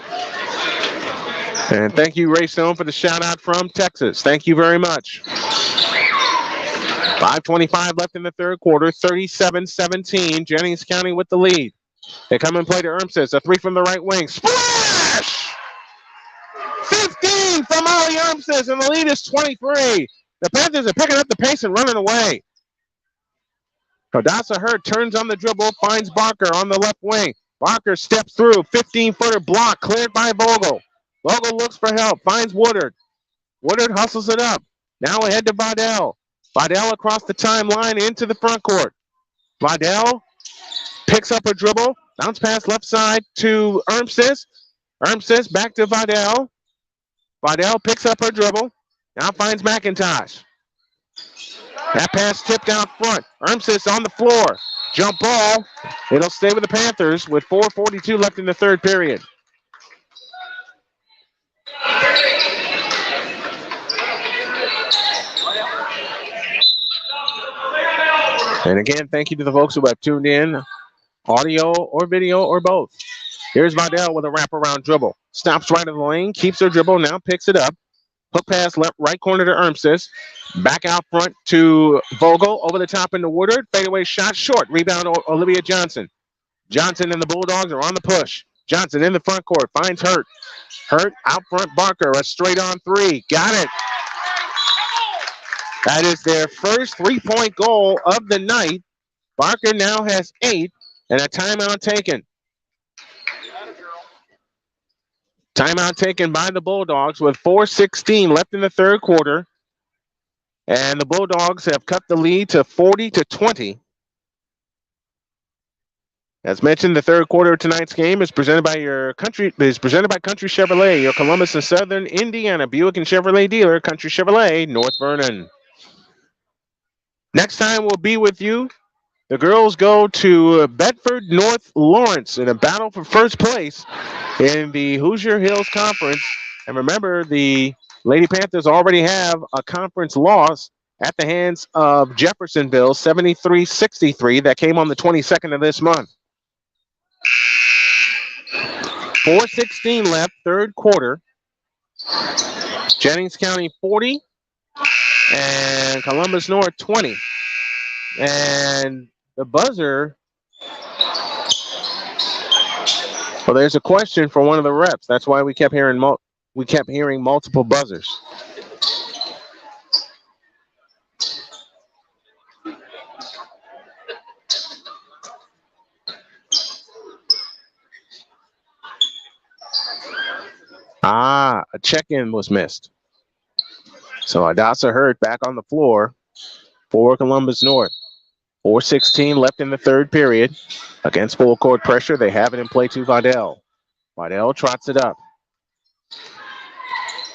Speaker 2: And thank you, Ray Stone, for the shout-out from Texas. Thank you very much. 5:25 left in the third quarter. 37-17. Jennings County with the lead. They come and play to Ermses. A 3 from the right wing. Splash! 15 from Molly Ermses, and the lead is 23. The Panthers are picking up the pace and running away. Hadassah Hurt turns on the dribble, finds Barker on the left wing. Barker steps through. 15-footer block cleared by Vogel. Vogel looks for help, finds Woodard. Woodard hustles it up. Now ahead to Baudel. Baudel across the timeline into the front court. Baudel picks up a dribble. Bounce pass left side to Ermses. Ermses back to Baudel. Baudel picks up her dribble. Now finds McIntosh. That pass tipped out front. Ermses on the floor. Jump ball. It'll stay with the Panthers with 4:42 left in the third period. And again, thank you to the folks who have tuned in, audio or video or both. Here's Baudel with a wraparound dribble. Stops right in the lane, keeps her dribble, now picks it up. Hook pass left, right corner to Ermses. Back out front to Vogel, over the top into Woodard. Fadeaway shot short. Rebound Olivia Johnson. Johnson and the Bulldogs are on the push. Johnson in the front court, finds Hurt. Hurt out front, Barker, a straight on 3. Got it. That is their first three-point goal of the night. Barker now has 8 and a timeout taken. Timeout taken by the Bulldogs with 4:16 left in the third quarter. And the Bulldogs have cut the lead to 40-20. As mentioned, the third quarter of tonight's game is presented by Country Chevrolet, your Columbus and Southern Indiana Buick and Chevrolet dealer, Country Chevrolet, North Vernon. Next time we'll be with you. The girls go to Bedford North Lawrence in a battle for first place in the Hoosier Hills Conference. And remember, the Lady Panthers already have a conference loss at the hands of Jeffersonville, 73-63. That came on the 22nd of this month. 4:16 left, third quarter. Jennings County 40 and Columbus North 20. And the buzzer, well, there's a question for one of the reps. That's why we kept hearing multiple buzzers. A check-in was missed. So Adasa Hurd back on the floor for Columbus North. 4:16 left in the third period. Against full court pressure, they have it in play to Vidal. Vidal trots it up.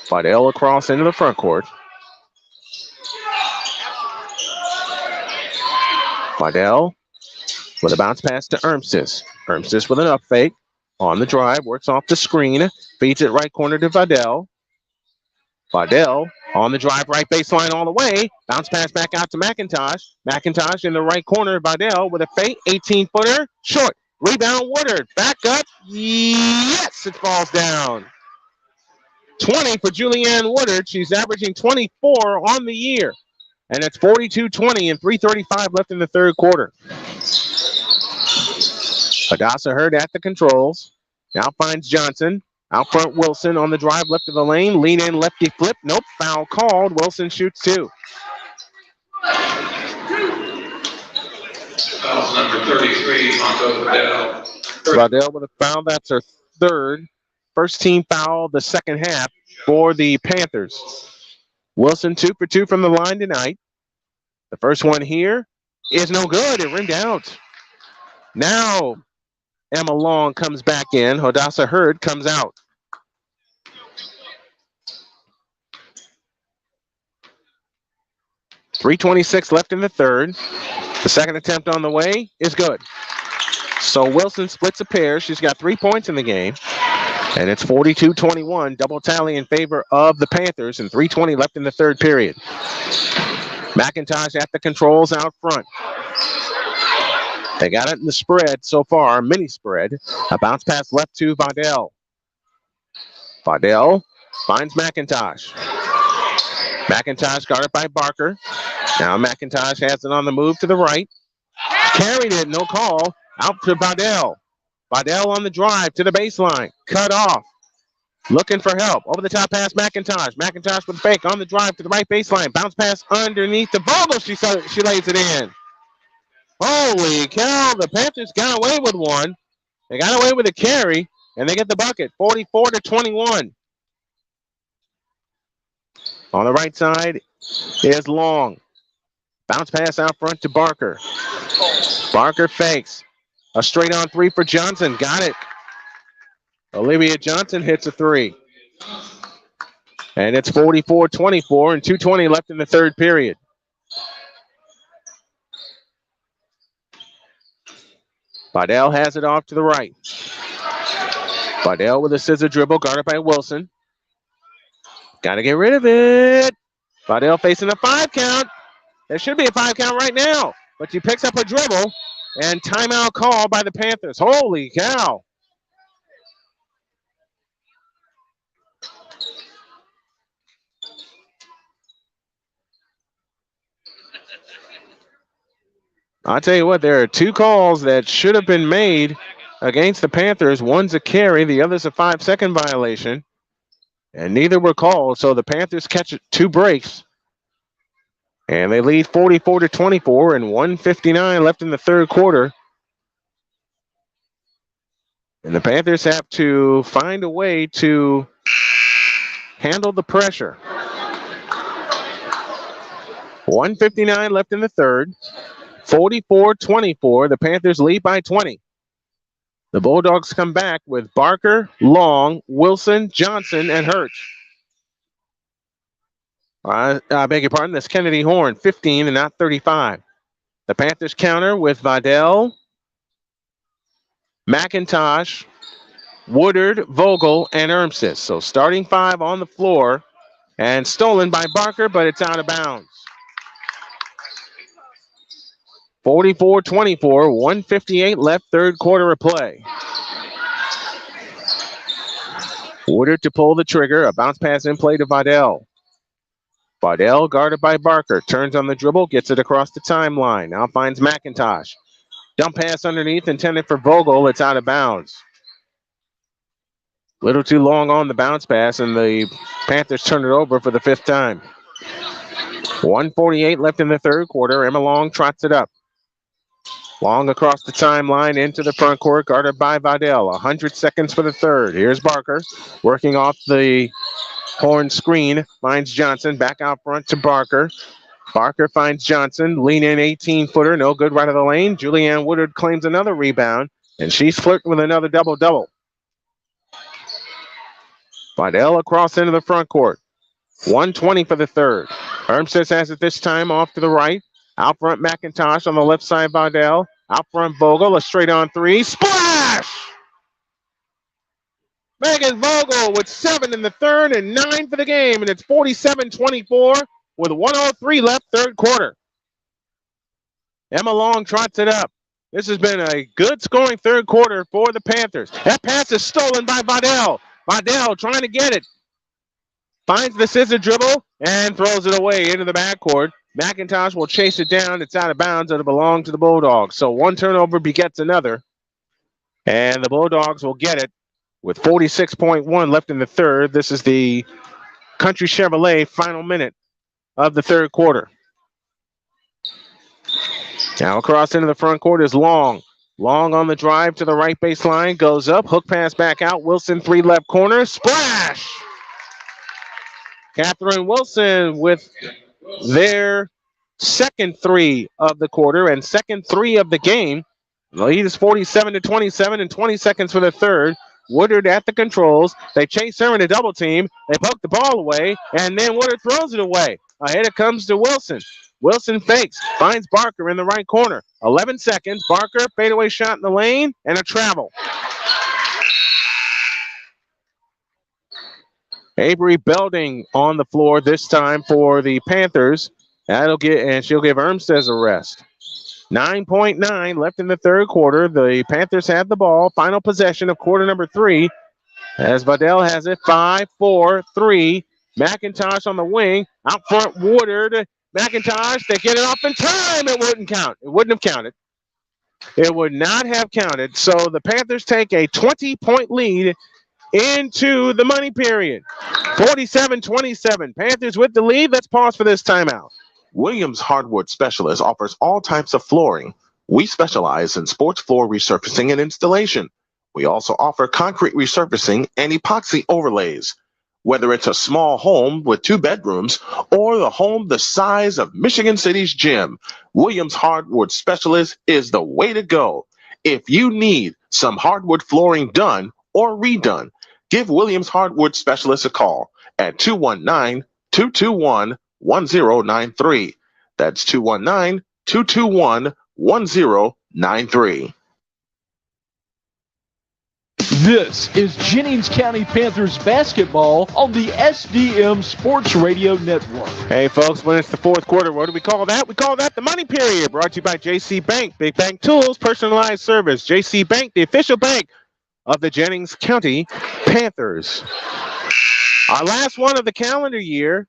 Speaker 2: Vidal across into the front court. Vidal with a bounce pass to Ermstis. Ermstis with an up fake. On the drive, works off the screen. Feeds it right corner to Vidal. Vidal on the drive, right baseline all the way. Bounce pass back out to McIntosh. McIntosh in the right corner. Vidal with a fake. 18-footer. Short. Rebound Woodard. Back up. Yes, it falls down. 20 for Julianne Woodard. She's averaging 24 on the year. And it's 42-20 and 3:35 left in the third quarter. Adasa Hurd at the controls. Now finds Johnson. Out front, Wilson on the drive left of the lane. Lean in, lefty flip. Nope, foul called. Wilson shoots two.
Speaker 10: Foul number 33, Monto Vidal.
Speaker 2: Vidal with a foul. That's her third. First team foul the second half for the Panthers. Wilson 2 for 2 from the line tonight. The first one here is no good. It rimmed out. Now Emma Long comes back in. Adasa Hurd comes out. .326 left in the third. The second attempt on the way is good. So Wilson splits a pair. She's got 3 points in the game. And it's 42-21, double tally in favor of the Panthers, and 3:20 left in the third period. McIntosh at the controls out front. They got it in the spread so far, mini spread. A bounce pass left to Vidal. Vidal finds McIntosh. McIntosh guarded by Barker. Now McIntosh has it on the move to the right. Carried it, no call. Out to Vidal. Vidal on the drive to the baseline. Cut off. Looking for help. Over the top pass, McIntosh. McIntosh with a fake on the drive to the right baseline. Bounce pass underneath the Vogel. She lays it in. Holy cow. The Panthers got away with one. They got away with a carry, and they get the bucket. 44-21. On the right side is Long. Bounce pass out front to Barker. Barker fakes. A straight on three for Johnson. Got it. Olivia Johnson hits a three. And it's 44-24 and 2:20 left in the third period. Vidal has it off to the right. Vidal with a scissor dribble guarded by Wilson. Got to get rid of it. Vidal facing a 5 count. There should be a 5 count right now. But she picks up a dribble. And timeout call by the Panthers. Holy cow. I'll tell you what, there are 2 calls that should have been made against the Panthers. One's a carry, the other's a 5-second violation. And neither were called, so the Panthers catch 2 breaks. And they lead 44-24 and 1:59 left in the third quarter. And the Panthers have to find a way to handle the pressure. 1:59 left in the third. 44-24. The Panthers lead by 20. The Bulldogs come back with Barker, Long, Wilson, Johnson, and Hirsch. I beg your pardon. That's Kennedy Horn, 15 and not 35. The Panthers counter with Vidal, McIntosh, Woodard, Vogel, and Ermsis. So starting five on the floor and stolen by Barker, but it's out of bounds. 44-24, 1:58 left, third quarter of play. Woodard to pull the trigger, a bounce pass in play to Vidal. Vidal guarded by Barker, turns on the dribble, gets it across the timeline. Now finds McIntosh. Dump pass underneath, intended for Vogel, it's out of bounds. Little too long on the bounce pass, and the Panthers turn it over for the fifth time. 1:48 left in the third quarter. Emma Long trots it up. Long across the timeline into the front court, guarded by Vidal. 100 seconds for the third. Here's Barker working off the Horn screen. Finds Johnson back out front to Barker. Barker finds Johnson. Lean in 18-footer. No good right of the lane. Julianne Woodard claims another rebound, and she's flirting with another double-double. Vidal across into the front court. 1:20 for the third. Ermsis has it this time off to the right. Out front, McIntosh on the left side, Vidal. Out front, Vogel, a straight on three. Splash! Megan Vogel with 7 in the third and 9 for the game, and it's 47-24 with 1:03 left, third quarter. Emma Long trots it up. This has been a good scoring third quarter for the Panthers. That pass is stolen by Vidal. Vidal trying to get it. Finds the scissor dribble and throws it away into the backcourt. McIntosh will chase it down. It's out of bounds. It'll belong to the Bulldogs. So one turnover begets another. And the Bulldogs will get it with 46.1 left in the third. This is the Country Chevrolet final minute of the third quarter. Now across into the front court is Long. Long on the drive to the right baseline. Goes up. Hook pass back out. Wilson, 3 left corner. Splash! Catherine Wilson with their second 3 of the quarter and second 3 of the game. The lead is 47-27 and 20 seconds for the third. Woodard at the controls. They chase her in a double team. They poke the ball away, and then Woodard throws it away. Ahead it comes to Wilson. Wilson fakes, finds Barker in the right corner. 11 seconds. Barker, fadeaway shot in the lane, and a travel. Avery Belding on the floor this time for the Panthers. She'll give Ermses a rest. 9.9 left in the third quarter. The Panthers have the ball. Final possession of quarter number 3. As Vidal has it. 5-4-3. McIntosh on the wing. Out front, Woodard. McIntosh, they get it off in time. It wouldn't count. It wouldn't have counted. It would not have counted. So the Panthers take a 20-point lead into the money period. 47-27. Panthers with the lead. Let's pause for this timeout.
Speaker 13: Williams Hardwood Specialist offers all types of flooring. We specialize in sports floor resurfacing and installation. We also offer concrete resurfacing and epoxy overlays. Whether it's a small home with 2 bedrooms or the home the size of Michigan City's gym, Williams Hardwood Specialist is the way to go. If you need some hardwood flooring done or redone, give Williams Hardwood Specialist a call at 219-221-1093. That's 219-221-1093.
Speaker 9: This is Jennings County Panthers basketball on the SDM Sports Radio Network.
Speaker 2: Hey, folks, when it's the fourth quarter, what do we call that? We call that the money period, brought to you by JC Bank. Big Bank Tools, personalized service. JC Bank, the official bank of the Jennings County Panthers. Our last one of the calendar year.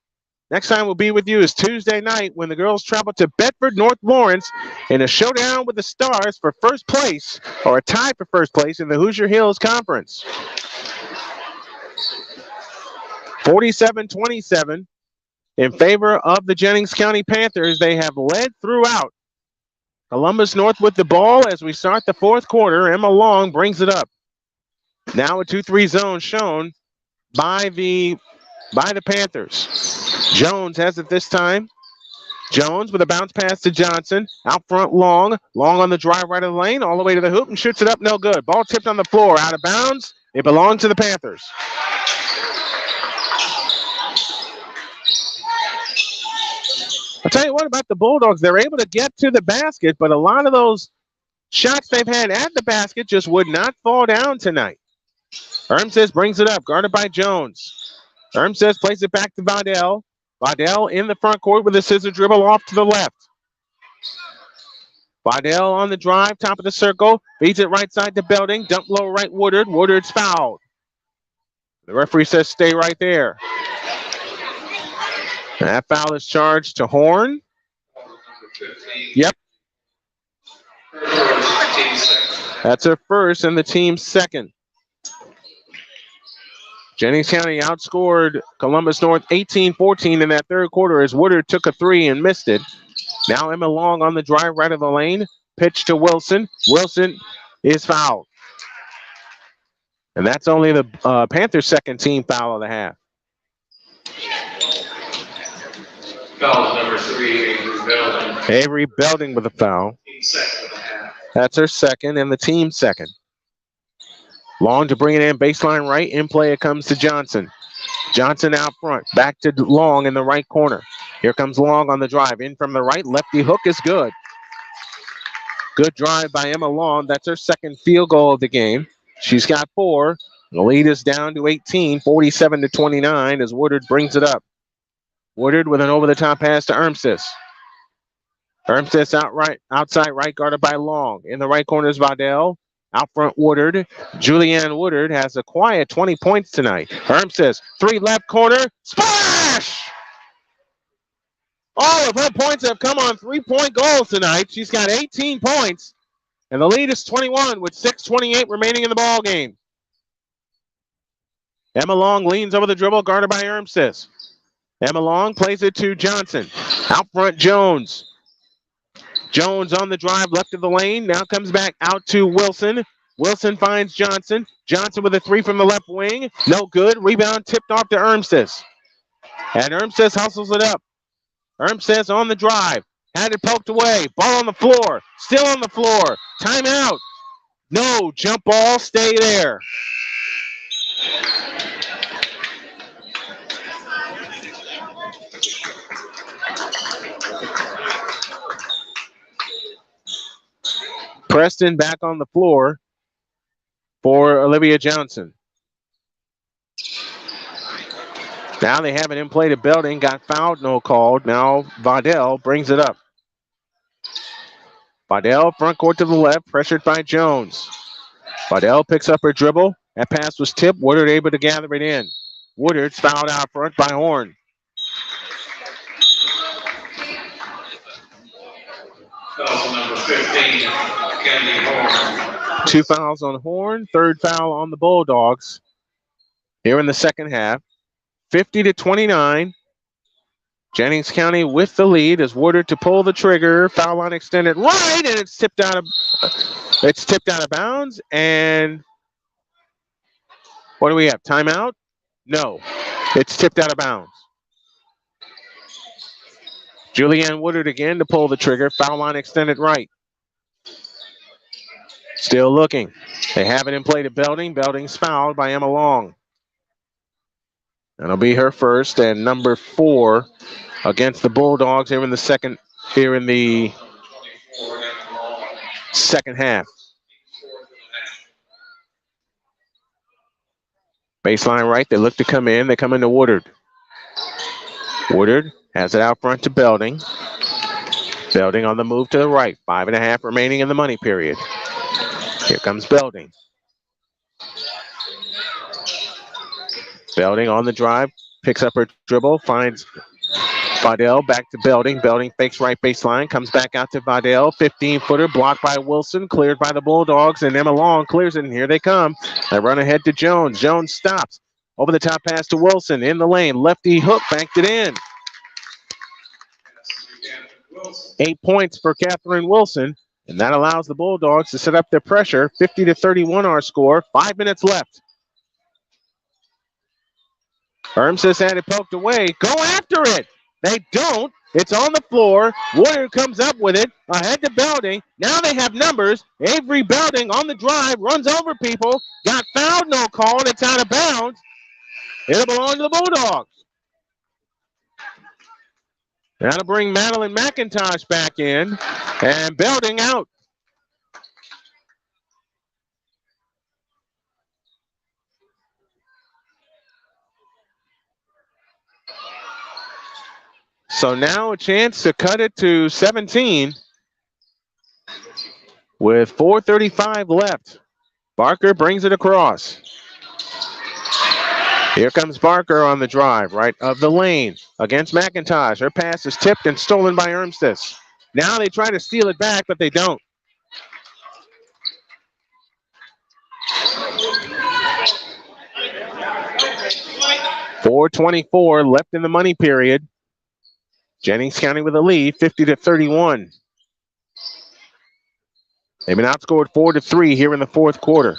Speaker 2: Next time we'll be with you is Tuesday night when the girls travel to Bedford, North Lawrence in a showdown with the Stars for first place, or a tie for first place in the Hoosier Hills Conference. 47-27 in favor of the Jennings County Panthers. They have led throughout. Columbus North with the ball as we start the fourth quarter. Emma Long brings it up. Now a 2-3 zone shown by the Panthers. Jones has it this time. Jones with a bounce pass to Johnson. Out front, Long. Long on the drive right of the lane, all the way to the hoop and shoots it up, no good. Ball tipped on the floor, out of bounds. It belonged to the Panthers. I'll tell you what about the Bulldogs. They're able to get to the basket, but a lot of those shots they've had at the basket just would not fall down tonight. Ermses brings it up, guarded by Jones. Ermses plays it back to Vidal. Vidal in the front court with a scissor dribble off to the left. Vidal on the drive, top of the circle, feeds it right side to Belding, dump low right Woodard. Woodard's fouled. The referee says stay right there. That foul is charged to Horn. Yep. That's her first and the team's second. Jennings County outscored Columbus North 18-14 in that third quarter as Woodard took a three and missed it. Now Emma Long on the drive right of the lane. Pitch to Wilson. Wilson is fouled. And that's only the Panthers' second team foul of the half.
Speaker 10: Foul number 3, Avery Belding.
Speaker 2: Avery Belding with a foul. That's her second and the team's second. Long to bring it in, baseline right. In play, it comes to Johnson. Johnson out front, back to Long in the right corner. Here comes Long on the drive. In from the right, lefty hook is good. Good drive by Emma Long. That's her second field goal of the game. She's got 4. The lead is down to 18, 47-29 as Woodard brings it up. Woodard with an over-the-top pass to Ermses. Ermses outside right, guarded by Long. In the right corner is Vidal. Out front, Woodard. Julianne Woodard has a quiet 20 points tonight. Ermses, 3 left corner, splash! All of her points have come on 3-point goals tonight. She's got 18 points, and the lead is 21 with 6:28 remaining in the ball game. Emma Long leans over the dribble, guarded by Ermses. Emma Long plays it to Johnson. Out front, Jones. Jones on the drive, left of the lane. Now comes back out to Wilson. Wilson finds Johnson. Johnson with a 3 from the left wing. No good. Rebound tipped off to Ermses. And Ermses hustles it up. Ermses on the drive. Had it poked away. Ball on the floor. Still on the floor. Timeout. No, jump ball. Stay there. Preston back on the floor for Olivia Johnson. Now they have it in play to Belding. Got fouled, no called. Now Vidal brings it up. Vidal front court to the left, pressured by Jones. Vidal picks up her dribble. That pass was tipped. Woodard able to gather it in. Woodard's fouled out front by Horn.
Speaker 10: Foul number 15, Kennedy Horn.
Speaker 2: 2 fouls on Horn, 3rd foul on the Bulldogs here in the second half. 50-29. Jennings County with the lead as Woodard to pull the trigger. Foul line extended right, and it's tipped out of bounds. And what do we have? Timeout? No, it's tipped out of bounds. Julianne Woodard again to pull the trigger. Foul line extended right. Still looking. They have it in play to Belding. Belding's fouled by Emma Long. That'll be her first and number 4 against the Bulldogs here in the second half. Baseline right. They look to come in. They come into Woodard. Woodard has it out front to Belding. Belding on the move to the right. 5.5 remaining in the money period. Here comes Belding. Belding on the drive. Picks up her dribble. Finds Vidal back to Belding. Belding fakes right baseline. Comes back out to Vidal. 15-footer blocked by Wilson. Cleared by the Bulldogs. And Emma Long clears it. And here they come. They run ahead to Jones. Jones stops. Over the top pass to Wilson. In the lane. Lefty hook. Banked it in. 8 points for Catherine Wilson. And that allows the Bulldogs to set up their pressure. 50-31 our score. 5 minutes left. Ermses had it poked away. Go after it. They don't. It's on the floor. Woodard comes up with it. Ahead to Belding. Now they have numbers. Avery Belding on the drive. Runs over people. Got fouled. No call. It's out of bounds. It'll belong to the Bulldogs. That'll bring Madeline McIntosh back in and Belding out. So now a chance to cut it to 17 with 4:35 left. Barker brings it across. Here comes Barker on the drive, right of the lane against McIntosh. Her pass is tipped and stolen by Ermstis. Now they try to steal it back, but they don't. .424 left in the money period. Jennings County with a lead, 50-31. They've been outscored 4-3 here in the fourth quarter.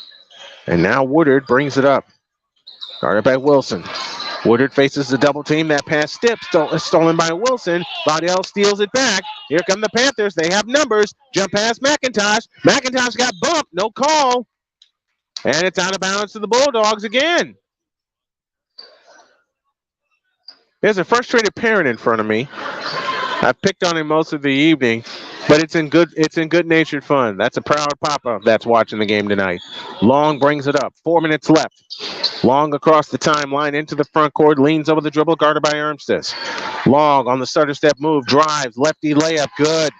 Speaker 2: And now Woodard brings it up. Guarded by Wilson. Woodard faces the double team. That pass stolen by Wilson. Vaudell steals it back. Here come the Panthers. They have numbers. Jump past McIntosh. McIntosh got bumped. No call. And it's out of bounds to the Bulldogs again. There's a frustrated parent in front of me. I've picked on him most of the evening, but it's in good-natured fun. That's a proud papa that's watching the game tonight. Long brings it up. 4 minutes left. Long across the timeline into the front court, leans over the dribble, guarded by Ermstis. Long on the stutter step move, drives, lefty layup, good.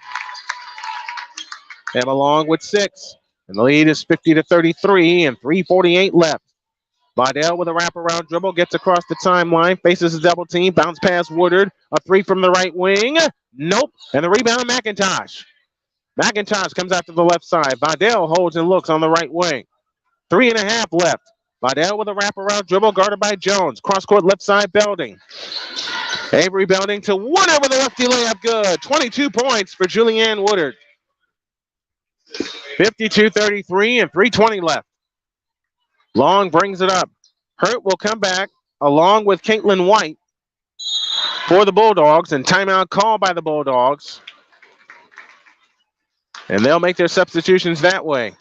Speaker 2: Emma Long with 6. And the lead is 50-33 and 3:48 left. Vaudell with a wraparound dribble, gets across the timeline, faces a double team, bounce past Woodard, a 3 from the right wing. Nope. And the rebound, McIntosh. McIntosh comes out to the left side. Vaudell holds and looks on the right wing. 3.5 left. Vaudell with a wraparound dribble, guarded by Jones. Cross-court left side, Belding. Avery Belding to Woodard with a lefty layup, good. 22 points for Julianne Woodard. 52-33 and 3:20 left. Long brings it up. Hurt will come back along with Caitlin White for the Bulldogs, and timeout called by the Bulldogs. And they'll make their substitutions that way.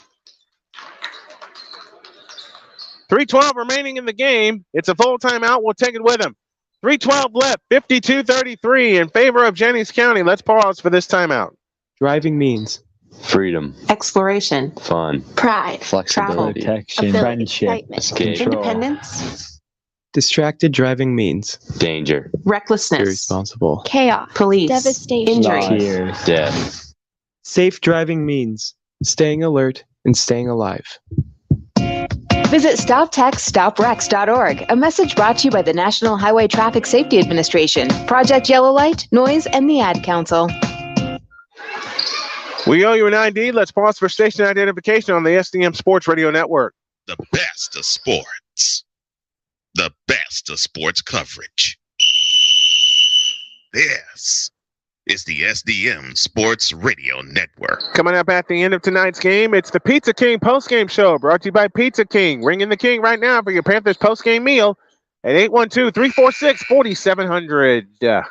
Speaker 2: 3:12 remaining in the game. It's a full timeout. We'll take it with them. 3:12 left, 52-33 in favor of Jennings County. Let's pause for this timeout.
Speaker 14: Driving means
Speaker 15: freedom,
Speaker 16: exploration,
Speaker 15: fun,
Speaker 16: pride,
Speaker 15: flexibility,
Speaker 14: protection, friendship,
Speaker 15: escape,
Speaker 16: independence.
Speaker 14: Distracted driving means
Speaker 15: danger,
Speaker 16: recklessness,
Speaker 14: irresponsible,
Speaker 16: chaos, police, devastation, injury,
Speaker 15: death.
Speaker 14: Safe driving means staying alert and staying alive.
Speaker 17: Visit StopTextsStopWrecks.org. A message brought to you by the National Highway Traffic Safety Administration, Project Yellow Light, Noise, and the Ad Council.
Speaker 2: We owe you an ID. Let's pause for station identification on the SDM Sports Radio Network.
Speaker 1: The best of sports. The best of sports coverage. This is the SDM Sports Radio Network.
Speaker 2: Coming up at the end of tonight's game, it's the Pizza King postgame show brought to you by Pizza King. Ring in the King right now for your Panthers postgame meal at 812-346-4700.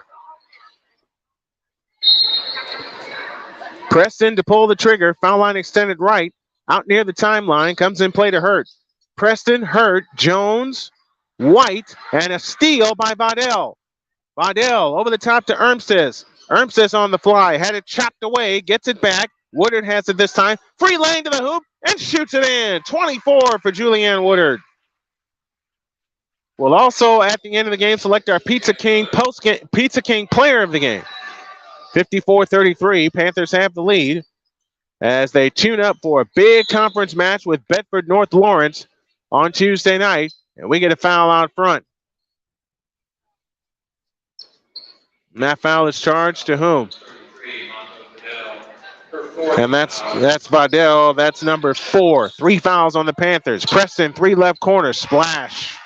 Speaker 2: Preston to pull the trigger. Foul line extended right. Out near the timeline. Comes in play to Hurt. Preston, Hurt, Jones, White, and a steal by Vaudell. Vaudell over the top to Ermstis. Ermstis on the fly. Had it chopped away. Gets it back. Woodard has it this time. Free lane to the hoop and shoots it in. 24 for Julianne Woodard. We'll also, at the end of the game, select our Pizza King Pizza King player of the game. 54-33, Panthers have the lead as they tune up for a big conference match with Bedford North Lawrence on Tuesday night, and we get a foul out front. And that foul is charged to whom? And that's Vaudell. That's number 4. 3 fouls on the Panthers. Preston, 3 left corner, splash.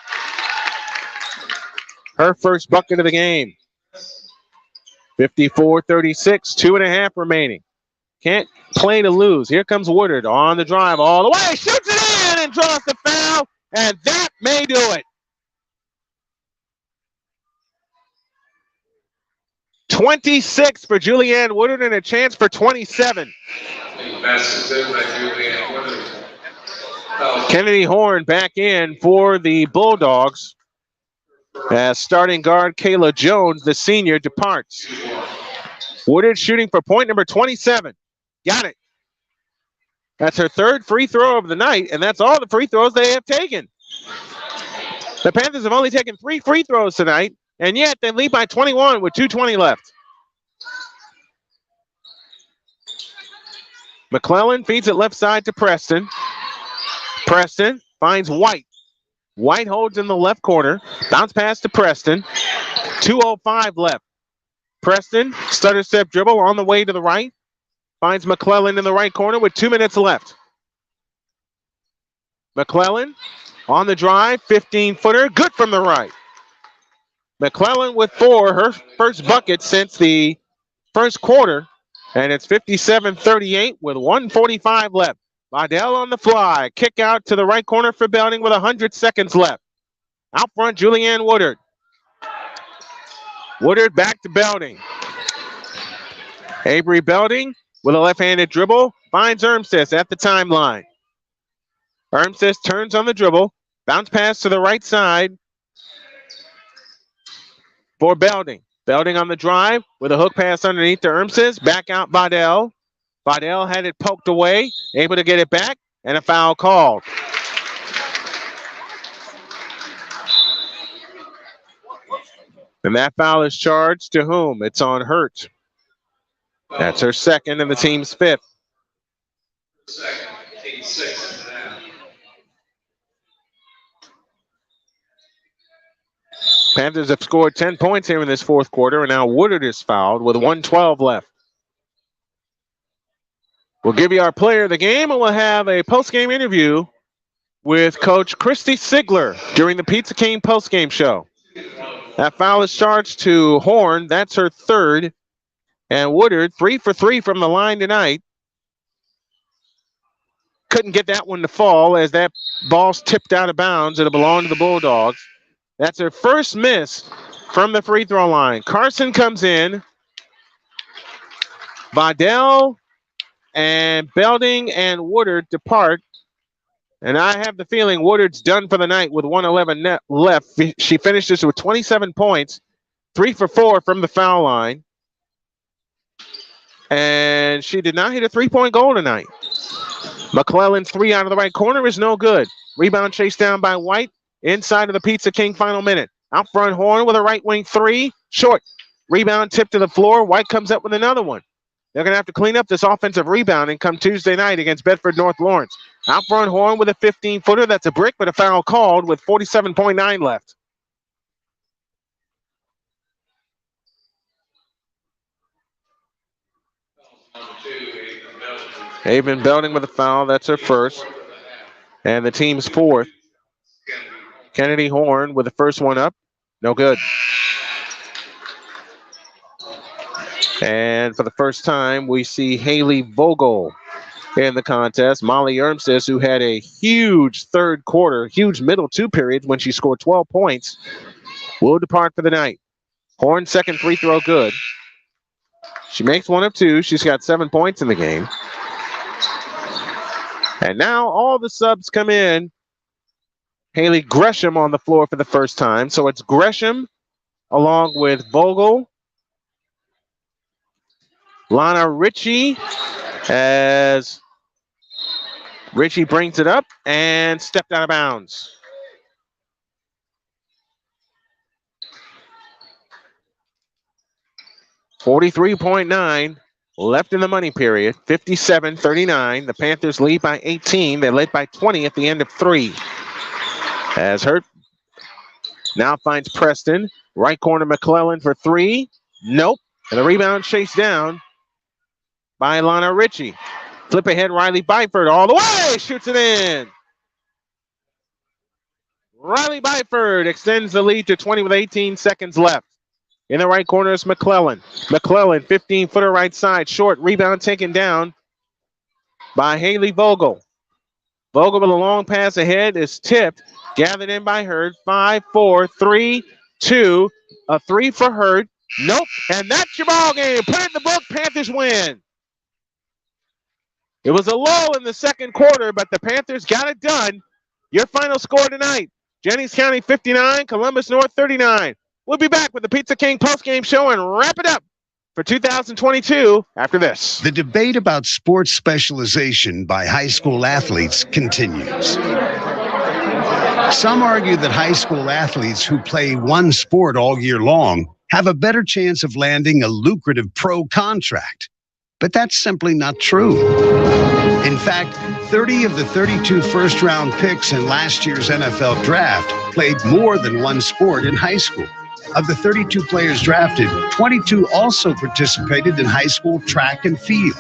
Speaker 2: Her first bucket of the game. 54-36, 2.5 remaining. Can't play to lose. Here comes Woodard on the drive all the way. Shoots it in and draws the foul, and that may do it. 26 for Julianne Woodard and a chance for 27. Kennedy Horn back in for the Bulldogs as starting guard Kayla Jones, the senior, departs. Woodard shooting for point number 27. Got it. That's her third free throw of the night, and that's all the free throws they have taken. The Panthers have only taken 3 free throws tonight, and yet they lead by 21 with 2:20 left. McClellan feeds it left side to Preston. Preston finds White. White holds in the left corner. Bounce pass to Preston. 2:05 left. Preston, stutter step dribble on the way to the right. Finds McClellan in the right corner with 2 minutes left. McClellan on the drive, 15-footer, good from the right. McClellan with 4, her first bucket since the first quarter, and it's 57-38 with 1:45 left. Vidal on the fly, kick out to the right corner for Belding with 100 seconds left. Out front, Julianne Woodard. Woodard back to Belding. Avery Belding with a left-handed dribble, finds Ermstis at the timeline. Ermstis turns on the dribble, bounce pass to the right side for Belding. Belding on the drive with a hook pass underneath to Ermstis, back out Vidal. Vidal had it poked away, able to get it back, and a foul called. And that foul is charged to whom? It's on Hurt. That's her second and the team's 5th. Panthers have scored 10 points here in this fourth quarter, and now Woodard is fouled with 1:12 left. We'll give you our player of the game, and we'll have a post-game interview with Coach Christy Sigler during the Pizza King post-game show. That foul is charged to Horn. That's her third. And Woodard, 3 for 3 from the line tonight. Couldn't get that one to fall as that ball's tipped out of bounds. It'll belong to the Bulldogs. That's her first miss from the free throw line. Carson comes in. Vidal and Belding and Woodard depart. And I have the feeling Woodard's done for the night with 1:11 left. She finishes with 27 points, 3 for 4 from the foul line. And she did not hit a three-point goal tonight. McClellan's 3 out of the right corner is no good. Rebound chased down by White inside of the Pizza King final minute. Out front, Horn with a right wing 3. Short. Rebound tipped to the floor. White comes up with another one. They're going to have to clean up this offensive rebounding come Tuesday night against Bedford North Lawrence. Out front, Horn with a 15-footer. That's a brick, but a foul called with 47.9 left. Haven Belding with a foul. That's her first. And the team's 4th. Kennedy Horn with the first one up. No good. And for the first time, we see Haley Vogel in the contest. Molly Ermstis, who had a huge third quarter, huge middle 2 periods when she scored 12 points, will depart for the night. Horn's second free throw good. She makes 1 of 2. She's got 7 points in the game. And now all the subs come in. Haley Gresham on the floor for the first time. So it's Gresham along with Vogel. Lana Ritchie as Ritchie brings it up and stepped out of bounds. $43.9 left in the money period. 57-39. The Panthers lead by 18. They led by 20 at the end of 3. As Hurt now finds Preston. Right corner McClellan for 3. Nope. And the rebound chased down by Lana Ritchie. Flip ahead, Riley Byford all the way. Shoots it in. Riley Byford extends the lead to 20 with 18 seconds left. In the right corner is McClellan. McClellan, 15-footer right side, short. Rebound taken down by Haley Vogel. Vogel with a long pass ahead is tipped. Gathered in by Hurd. 5, 4, 3, 2. A 3 for Hurd. Nope. And that's your ball game. Put it in the book. Panthers win. It was a lull in the second quarter, but the Panthers got it done. Your final score tonight, Jennings County 59, Columbus North 39. We'll be back with the Pizza King postgame show and wrap it up for 2022 after this.
Speaker 6: The debate about sports specialization by high school athletes continues. Some argue that high school athletes who play one sport all year long have a better chance of landing a lucrative pro contract. But that's simply not true. In fact, 30 of the 32 first-round picks in last year's NFL draft played more than one sport in high school. Of the 32 players drafted, 22 also participated in high school track and field.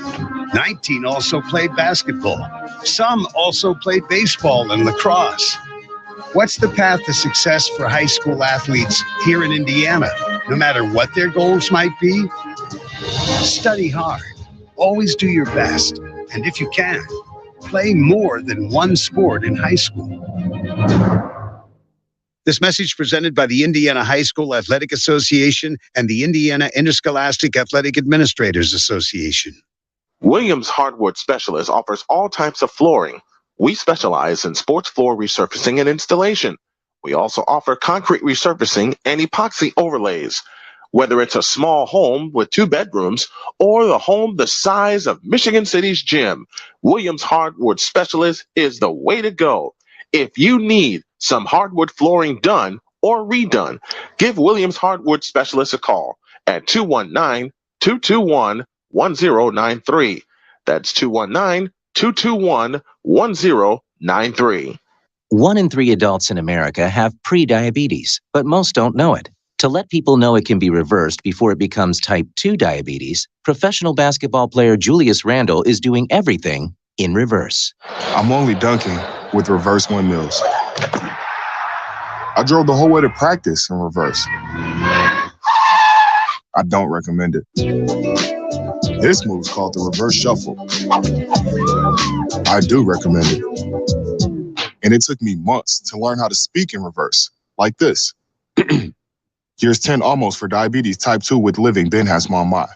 Speaker 6: 19 also played basketball. Some also played baseball and lacrosse. What's the path to success for high school athletes here in Indiana, no matter what their goals might be? Study hard. Always do your best. And if you can, play more than one sport in high school. This message presented by the Indiana High School Athletic Association and the Indiana Interscholastic Athletic Administrators Association.
Speaker 13: Williams Hardwood Specialist offers all types of flooring. We specialize in sports floor resurfacing and installation. We also offer concrete resurfacing and epoxy overlays. Whether it's a small home with 2 bedrooms or the home the size of Michigan City's gym, Williams Hardwood Specialist is the way to go. If you need some hardwood flooring done or redone, give Williams Hardwood Specialist a call at 219-221-1093. That's 219-221-1093.
Speaker 18: 1 in 3 adults in America have prediabetes, but most don't know it. To let people know it can be reversed before it becomes type 2 diabetes, professional basketball player Julius Randle is doing everything in reverse.
Speaker 19: I'm only dunking with reverse windmills. I drove the whole way to practice in reverse. I don't recommend it. This move's called the reverse shuffle. I do recommend it. And it took me months to learn how to speak in reverse, like this. Here's 10 almost for diabetes type 2 with living Ben has mama.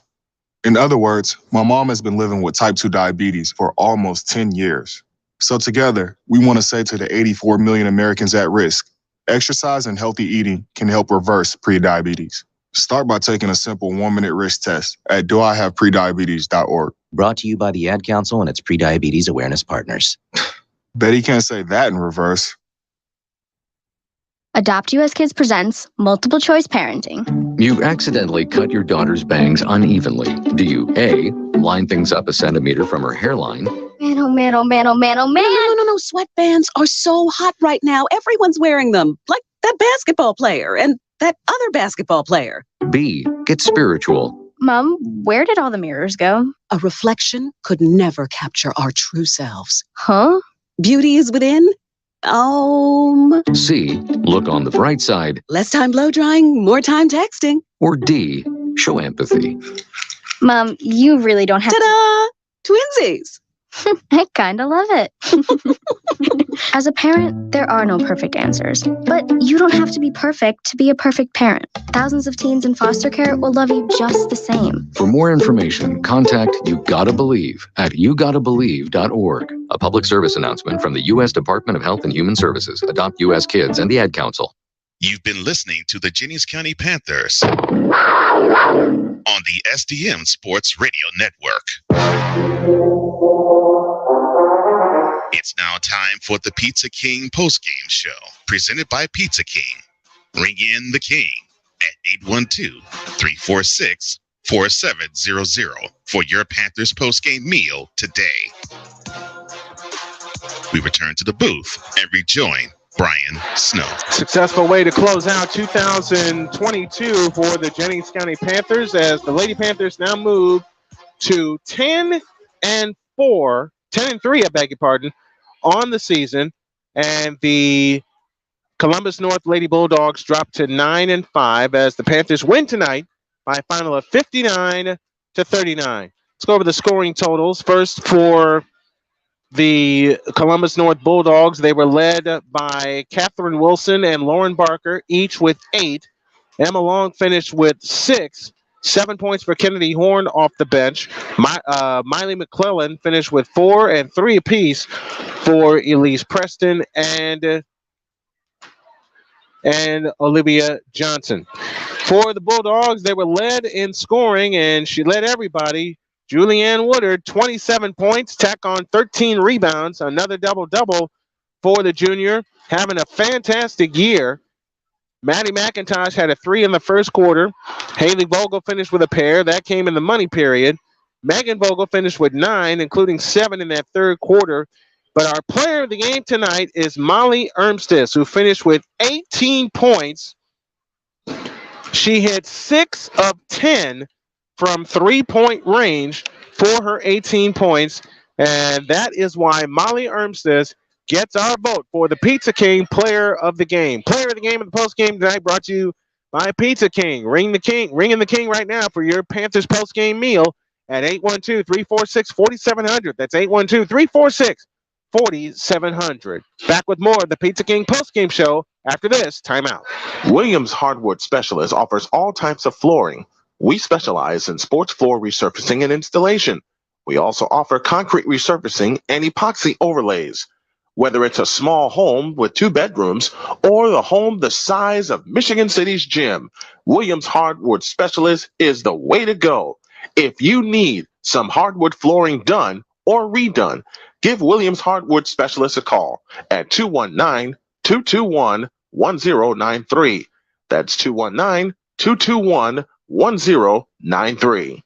Speaker 19: In other words, my mom has been living with type 2 diabetes for almost 10 years. So together, we want to say to the 84 million Americans at risk, exercise and healthy eating can help reverse prediabetes. Start by taking a simple 1-minute risk test at doihaveprediabetes.org.
Speaker 18: Brought to you by the Ad Council and its prediabetes awareness partners.
Speaker 19: Betty can't say that in reverse.
Speaker 3: Adopt US Kids presents Multiple Choice Parenting.
Speaker 4: You accidentally cut your daughter's bangs unevenly. Do you A, line things up a centimeter from her hairline?
Speaker 3: Man, oh man, oh man, oh man, oh man.
Speaker 5: No. Sweatbands are so hot right now. Everyone's wearing them. Like that basketball player and that other basketball player.
Speaker 4: B, get spiritual.
Speaker 3: Mom, where did all the mirrors go?
Speaker 5: A reflection could never capture our true selves.
Speaker 3: Huh?
Speaker 5: Beauty is within.
Speaker 4: C, look on the bright side.
Speaker 5: Less time blow drying, more time texting.
Speaker 4: Or D, show empathy.
Speaker 3: Mom, you really don't have
Speaker 5: Ta-da! Twinsies.
Speaker 3: I kind of love it. As a parent, there are no perfect answers, but you don't have to be perfect to be a perfect parent. Thousands of teens in foster care will love you just the same.
Speaker 4: For more information, contact You Gotta Believe at yougotabelieve.org. A public service announcement from the U.S. Department of Health and Human Services, Adopt U.S. Kids, and the Ad Council.
Speaker 1: You've been listening to the Jennings County Panthers on the SDM Sports Radio Network. It's now time for the Pizza King postgame show, presented by Pizza King. Ring in the King at 812-346-4700 for your Panthers postgame meal today. We return to the booth and rejoin Brian Snow.
Speaker 2: Successful way to close out 2022 for the Jennings County Panthers as the Lady Panthers now move to 10-3, I beg your pardon, on the season, and the Columbus North Lady Bulldogs drop to 9-5 as the Panthers win tonight by a final of 59-39. Let's go over the scoring totals. First, for the Columbus North Bulldogs, they were led by Catherine Wilson and Lauren Barker, each with 8. Emma Long finished with 6. 7 points for Kennedy Horn off the bench. Miley McClellan finished with 4 and 3 apiece for Elise Preston and Olivia Johnson. For the Bulldogs, they were led in scoring, and she led everybody. Julianne Woodard, 27 points, tack on 13 rebounds, another double-double for the junior, having a fantastic year. Maddie McIntosh had a 3 in the first quarter. Haley Vogel finished with a pair. That came in the money period. Megan Vogel finished with 9, including 7 in that third quarter. But our player of the game tonight is Molly Ermstis, who finished with 18 points. She hit 6 of 10 from three-point range for her 18 points. And that is why Molly Ermstis gets our vote for the Pizza King Player of the Game. Player of the Game and the Post Game tonight brought to you by Pizza King. Ringing the King right now for your Panthers post game meal at 812-346-4700. That's 812-346-4700. Back with more of the Pizza King post game show after this timeout.
Speaker 13: Williams Hardwood Specialist offers all types of flooring. We specialize in sports floor resurfacing and installation. We also offer concrete resurfacing and epoxy overlays. Whether it's a small home with 2 bedrooms or the home the size of Michigan City's gym, Williams Hardwood Specialist is the way to go. If you need some hardwood flooring done or redone, give Williams Hardwood Specialist a call at 219-221-1093. That's 219-221-1093.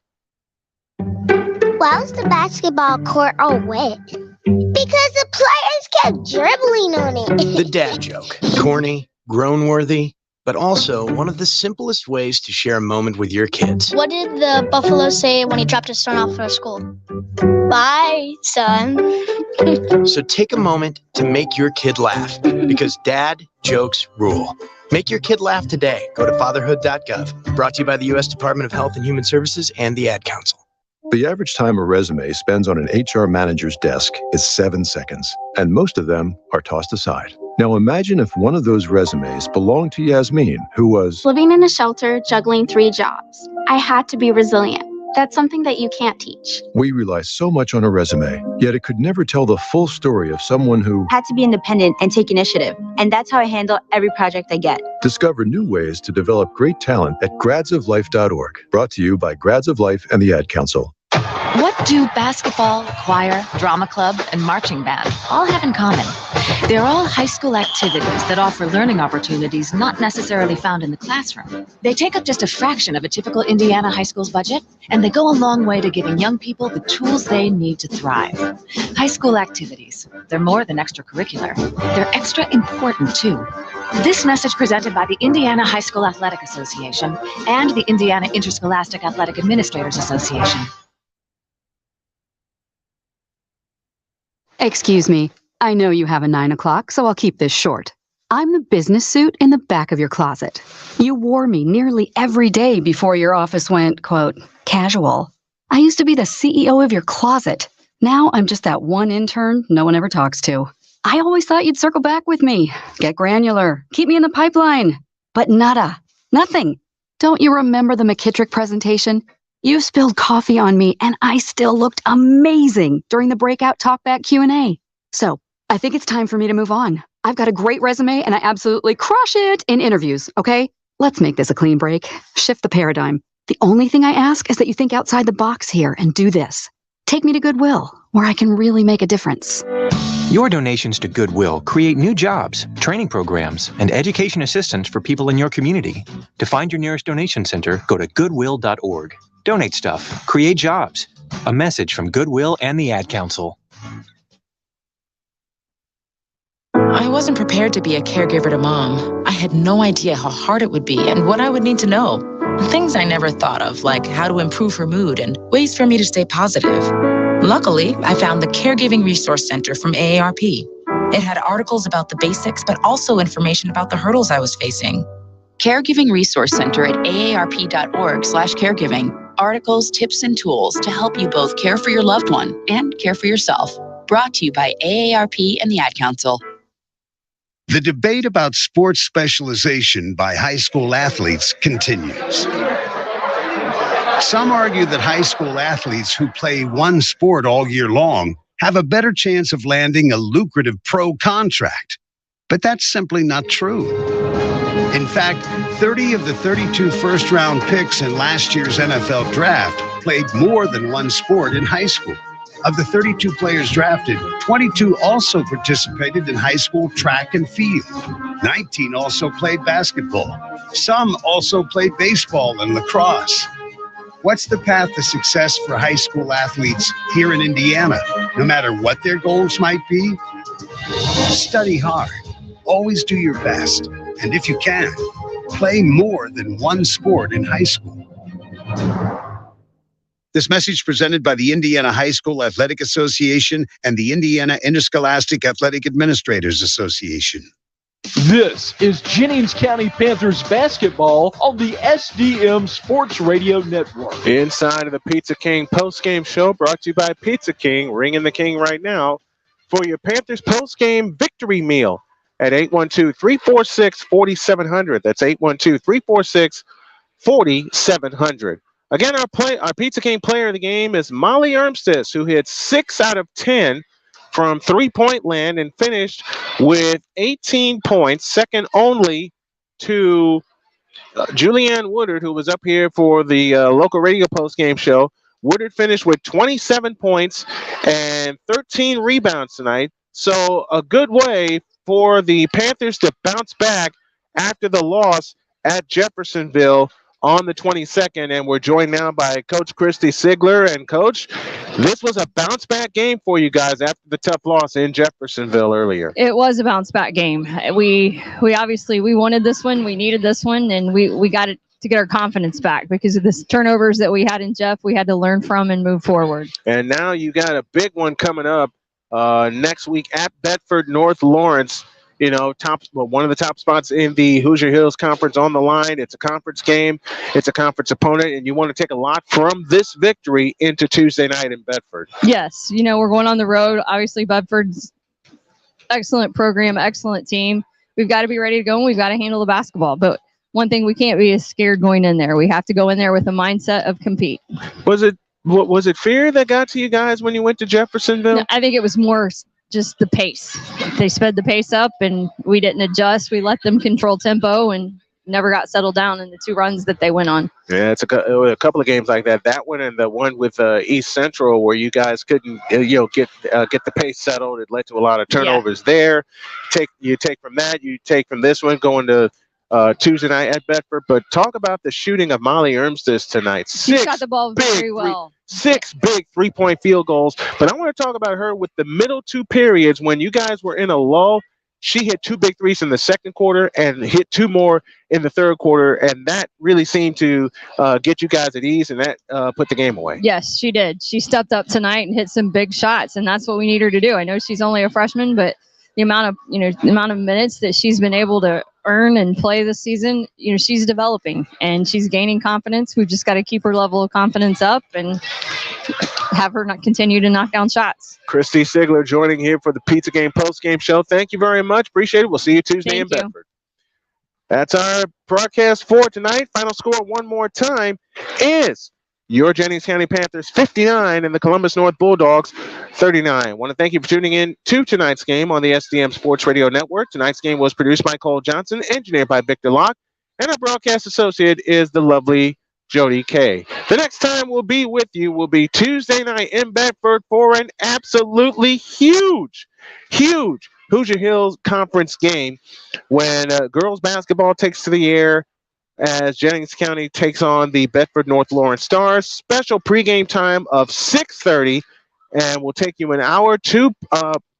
Speaker 20: Why was the basketball court all wet? Because the players kept dribbling on it.
Speaker 21: The dad joke. Corny, groan-worthy, but also one of the simplest ways to share a moment with your kids.
Speaker 22: What did the buffalo say when he dropped his son off for school? Bye, son.
Speaker 21: So take a moment to make your kid laugh, because dad jokes rule. Make your kid laugh today. Go to fatherhood.gov. Brought to you by the U.S. Department of Health and Human Services and the Ad Council.
Speaker 23: The average time a resume spends on an HR manager's desk is 7 seconds, and most of them are tossed aside. Now imagine if one of those resumes belonged to Yasmin, who was
Speaker 24: living in a shelter, juggling 3 jobs. I had to be resilient. That's something that you can't teach.
Speaker 23: We rely so much on a resume, yet it could never tell the full story of someone who
Speaker 25: had to be independent and take initiative. And that's how I handle every project I get.
Speaker 23: Discover new ways to develop great talent at gradsoflife.org. Brought to you by Grads of Life and the Ad Council.
Speaker 26: What do basketball, choir, drama club, and marching band all have in common? They're all high school activities that offer learning opportunities not necessarily found in the classroom. They take up just a fraction of a typical Indiana high school's budget, and they go a long way to giving young people the tools they need to thrive. High school activities, they're more than extracurricular. They're extra important, too. This message presented by the Indiana High School Athletic Association and the Indiana Interscholastic Athletic Administrators Association.
Speaker 7: Excuse me. I know you have a 9 o'clock, so I'll keep this short. I'm the business suit in the back of your closet. You wore me nearly every day before your office went, quote, casual. I used to be the CEO of your closet. Now I'm just that one intern no one ever talks to. I always thought you'd circle back with me, get granular, keep me in the pipeline. But nada, nothing. Don't you remember the McKittrick presentation? You spilled coffee on me, and I still looked amazing during the breakout talkback Q&A. So, I think it's time for me to move on. I've got a great resume, and I absolutely crush it in interviews, okay? Let's make this a clean break. Shift the paradigm. The only thing I ask is that you think outside the box here and do this. Take me to Goodwill, where I can really make a difference.
Speaker 8: Your donations to Goodwill create new jobs, training programs, and education assistance for people in your community. To find your nearest donation center, go to goodwill.org. Donate stuff. Create jobs. A message from Goodwill and the Ad Council.
Speaker 27: I wasn't prepared to be a caregiver to Mom. I had no idea how hard it would be and what I would need to know. Things I never thought of, like how to improve her mood and ways for me to stay positive. Luckily, I found the Caregiving Resource Center from AARP. It had articles about the basics, but also information about the hurdles I was facing. Caregiving Resource Center at aarp.org/caregiving. Articles, tips, and tools to help you both care for your loved one and care for yourself. Brought to you by AARP and the Ad Council.
Speaker 6: The debate about sports specialization by high school athletes continues. Some argue that high school athletes who play one sport all year long have a better chance of landing a lucrative pro contract. But that's simply not true. In fact, 30 of the 32 first-round picks in last year's NFL draft played more than one sport in high school. Of the 32 players drafted, 22 also participated in high school track and field. 19 also played basketball. Some also played baseball and lacrosse. What's the path to success for high school athletes here in Indiana, no matter what their goals might be? Study hard. Always do your best. And if you can, play more than one sport in high school. This message presented by the Indiana High School Athletic Association and the Indiana Interscholastic Athletic Administrators Association.
Speaker 9: This is Jennings County Panthers basketball on the SDM Sports Radio Network.
Speaker 2: Inside of the Pizza King postgame show, brought to you by Pizza King, ringing the king right now for your Panthers postgame victory meal at 812-346-4700. That's 812-346-4700. Again, our Pizza King player of the game is Molly Armstead, who hit 6 out of 10 from three-point land and finished with 18 points, second only to Julianne Woodard, who was up here for the local radio post-game show. Woodard finished with 27 points and 13 rebounds tonight. So a good way for the Panthers to bounce back after the loss at Jeffersonville on the 22nd, and we're joined now by Coach Christy Sigler. And Coach, this was a bounce back game for you guys after the tough loss in Jeffersonville earlier.
Speaker 10: It was a bounce back game. We obviously wanted this one, we needed this one, and we got it to get our confidence back because of the turnovers that we had in Jeff. We had to learn from and move forward. And
Speaker 2: now you got a big one coming up next week at Bedford North Lawrence. You know, one of the top spots in the Hoosier Hills Conference on the line. It's a conference game. It's a conference opponent, and you want to take a lot from this victory into Tuesday night in Bedford.
Speaker 10: Yes, you know, we're going on the road. Obviously, Bedford's excellent program, excellent team. We've got to be ready to go, and we've got to handle the basketball. But one thing we can't be is scared going in there. We have to go in there with a mindset of compete.
Speaker 2: Was it fear that got to you guys when you went to Jeffersonville?
Speaker 10: No, I think it was more just the pace. They sped the pace up and we didn't adjust. We let them control tempo and never got settled down in the two runs that they went on.
Speaker 2: Yeah, it's a couple of games like that. That one and the one with East Central where you guys couldn't get the pace settled. It led to a lot of turnovers there. You take from that, you take from this one going to Tuesday night at Bedford. But talk about the shooting of Molly Armstead tonight.
Speaker 10: She shot the ball very well.
Speaker 2: 6 big three-point field goals. But I want to talk about her with the middle two periods when you guys were in a lull. She hit 2 big threes in the second quarter and hit 2 more in the third quarter, and that really seemed to get you guys at ease, and that put the game away.
Speaker 10: Yes, she did. She stepped up tonight and hit some big shots, and that's what we need her to do. I know she's only a freshman, but the amount of minutes that she's been able to earn and play this season, she's developing and she's gaining confidence. We've just got to keep her level of confidence up and have her not continue to knock down shots.
Speaker 2: Christy Sigler joining here for the Pizza Game post-game show. Thank you very much. Appreciate it. We'll see you Tuesday in Bedford. That's our broadcast for tonight. Final score one more time is your Jennings County Panthers 59 and the Columbus North Bulldogs 39. I want to thank you for tuning in to tonight's game on the SDM Sports Radio Network. Tonight's game was produced by Cole Johnson, engineered by Victor Locke, and our broadcast associate is the lovely Jody Kay. The next time we'll be with you will be Tuesday night in Bedford for an absolutely huge Hoosier Hills Conference game when girls basketball takes to the air as Jennings County takes on the Bedford North Lawrence Stars. Special pregame time of 6:30, and we'll take you an hour to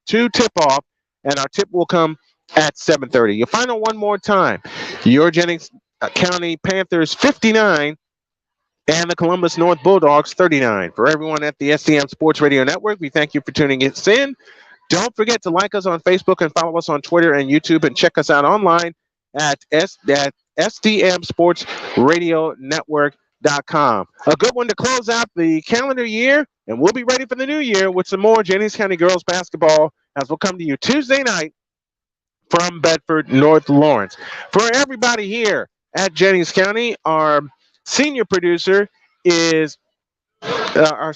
Speaker 2: tip-off, and our tip will come at 7:30. You'll find out one more time. Your Jennings County Panthers 59 and the Columbus North Bulldogs 39. For everyone at the SDM Sports Radio Network, we thank you for tuning us in. Don't forget to like us on Facebook and follow us on Twitter and YouTube, and check us out online at SDMSportsRadioNetwork.com. A good one to close out the calendar year, and we'll be ready for the new year with some more Jennings County girls basketball as we'll come to you Tuesday night from Bedford North Lawrence. For everybody here at Jennings County, our senior producer is I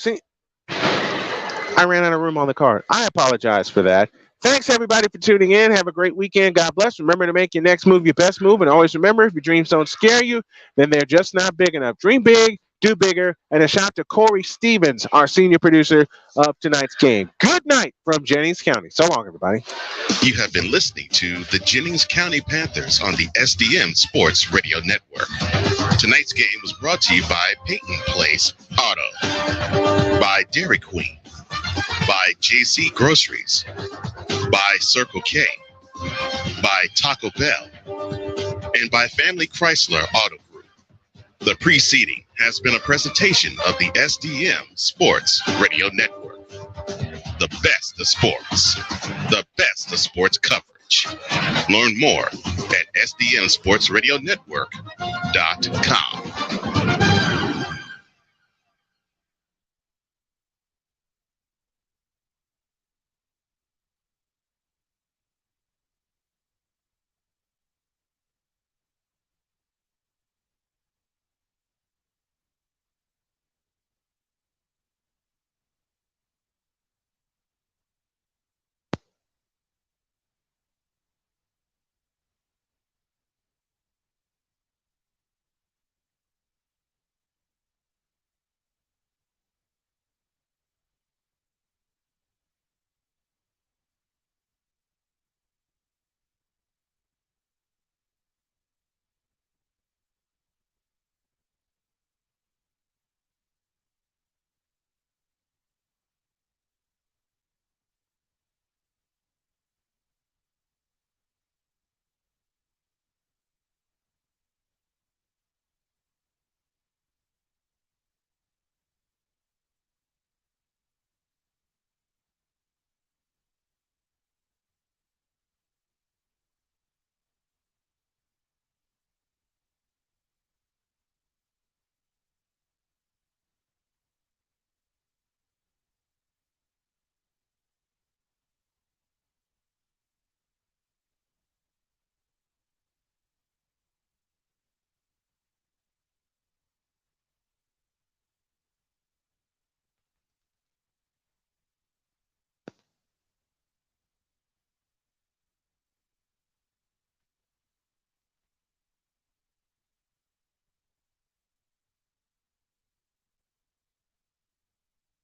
Speaker 2: ran out of room on the card. I apologize for that. Thanks, everybody, for tuning in. Have a great weekend. God bless. Remember to make your next move your best move. And always remember, if your dreams don't scare you, then they're just not big enough. Dream big, do bigger. And a shout to Corey Stevens, our senior producer of tonight's game. Good night from Jennings County. So long, everybody.
Speaker 1: You have been listening to the Jennings County Panthers on the SDM Sports Radio Network. Tonight's game was brought to you by Peyton Place Auto, by Dairy Queen, by JC Groceries, by Circle K, by Taco Bell, and by Family Chrysler Auto Group. The preceding has been a presentation of the SDM Sports Radio Network. The best of sports. The best of sports coverage. Learn more at sdmsportsradionetwork.com.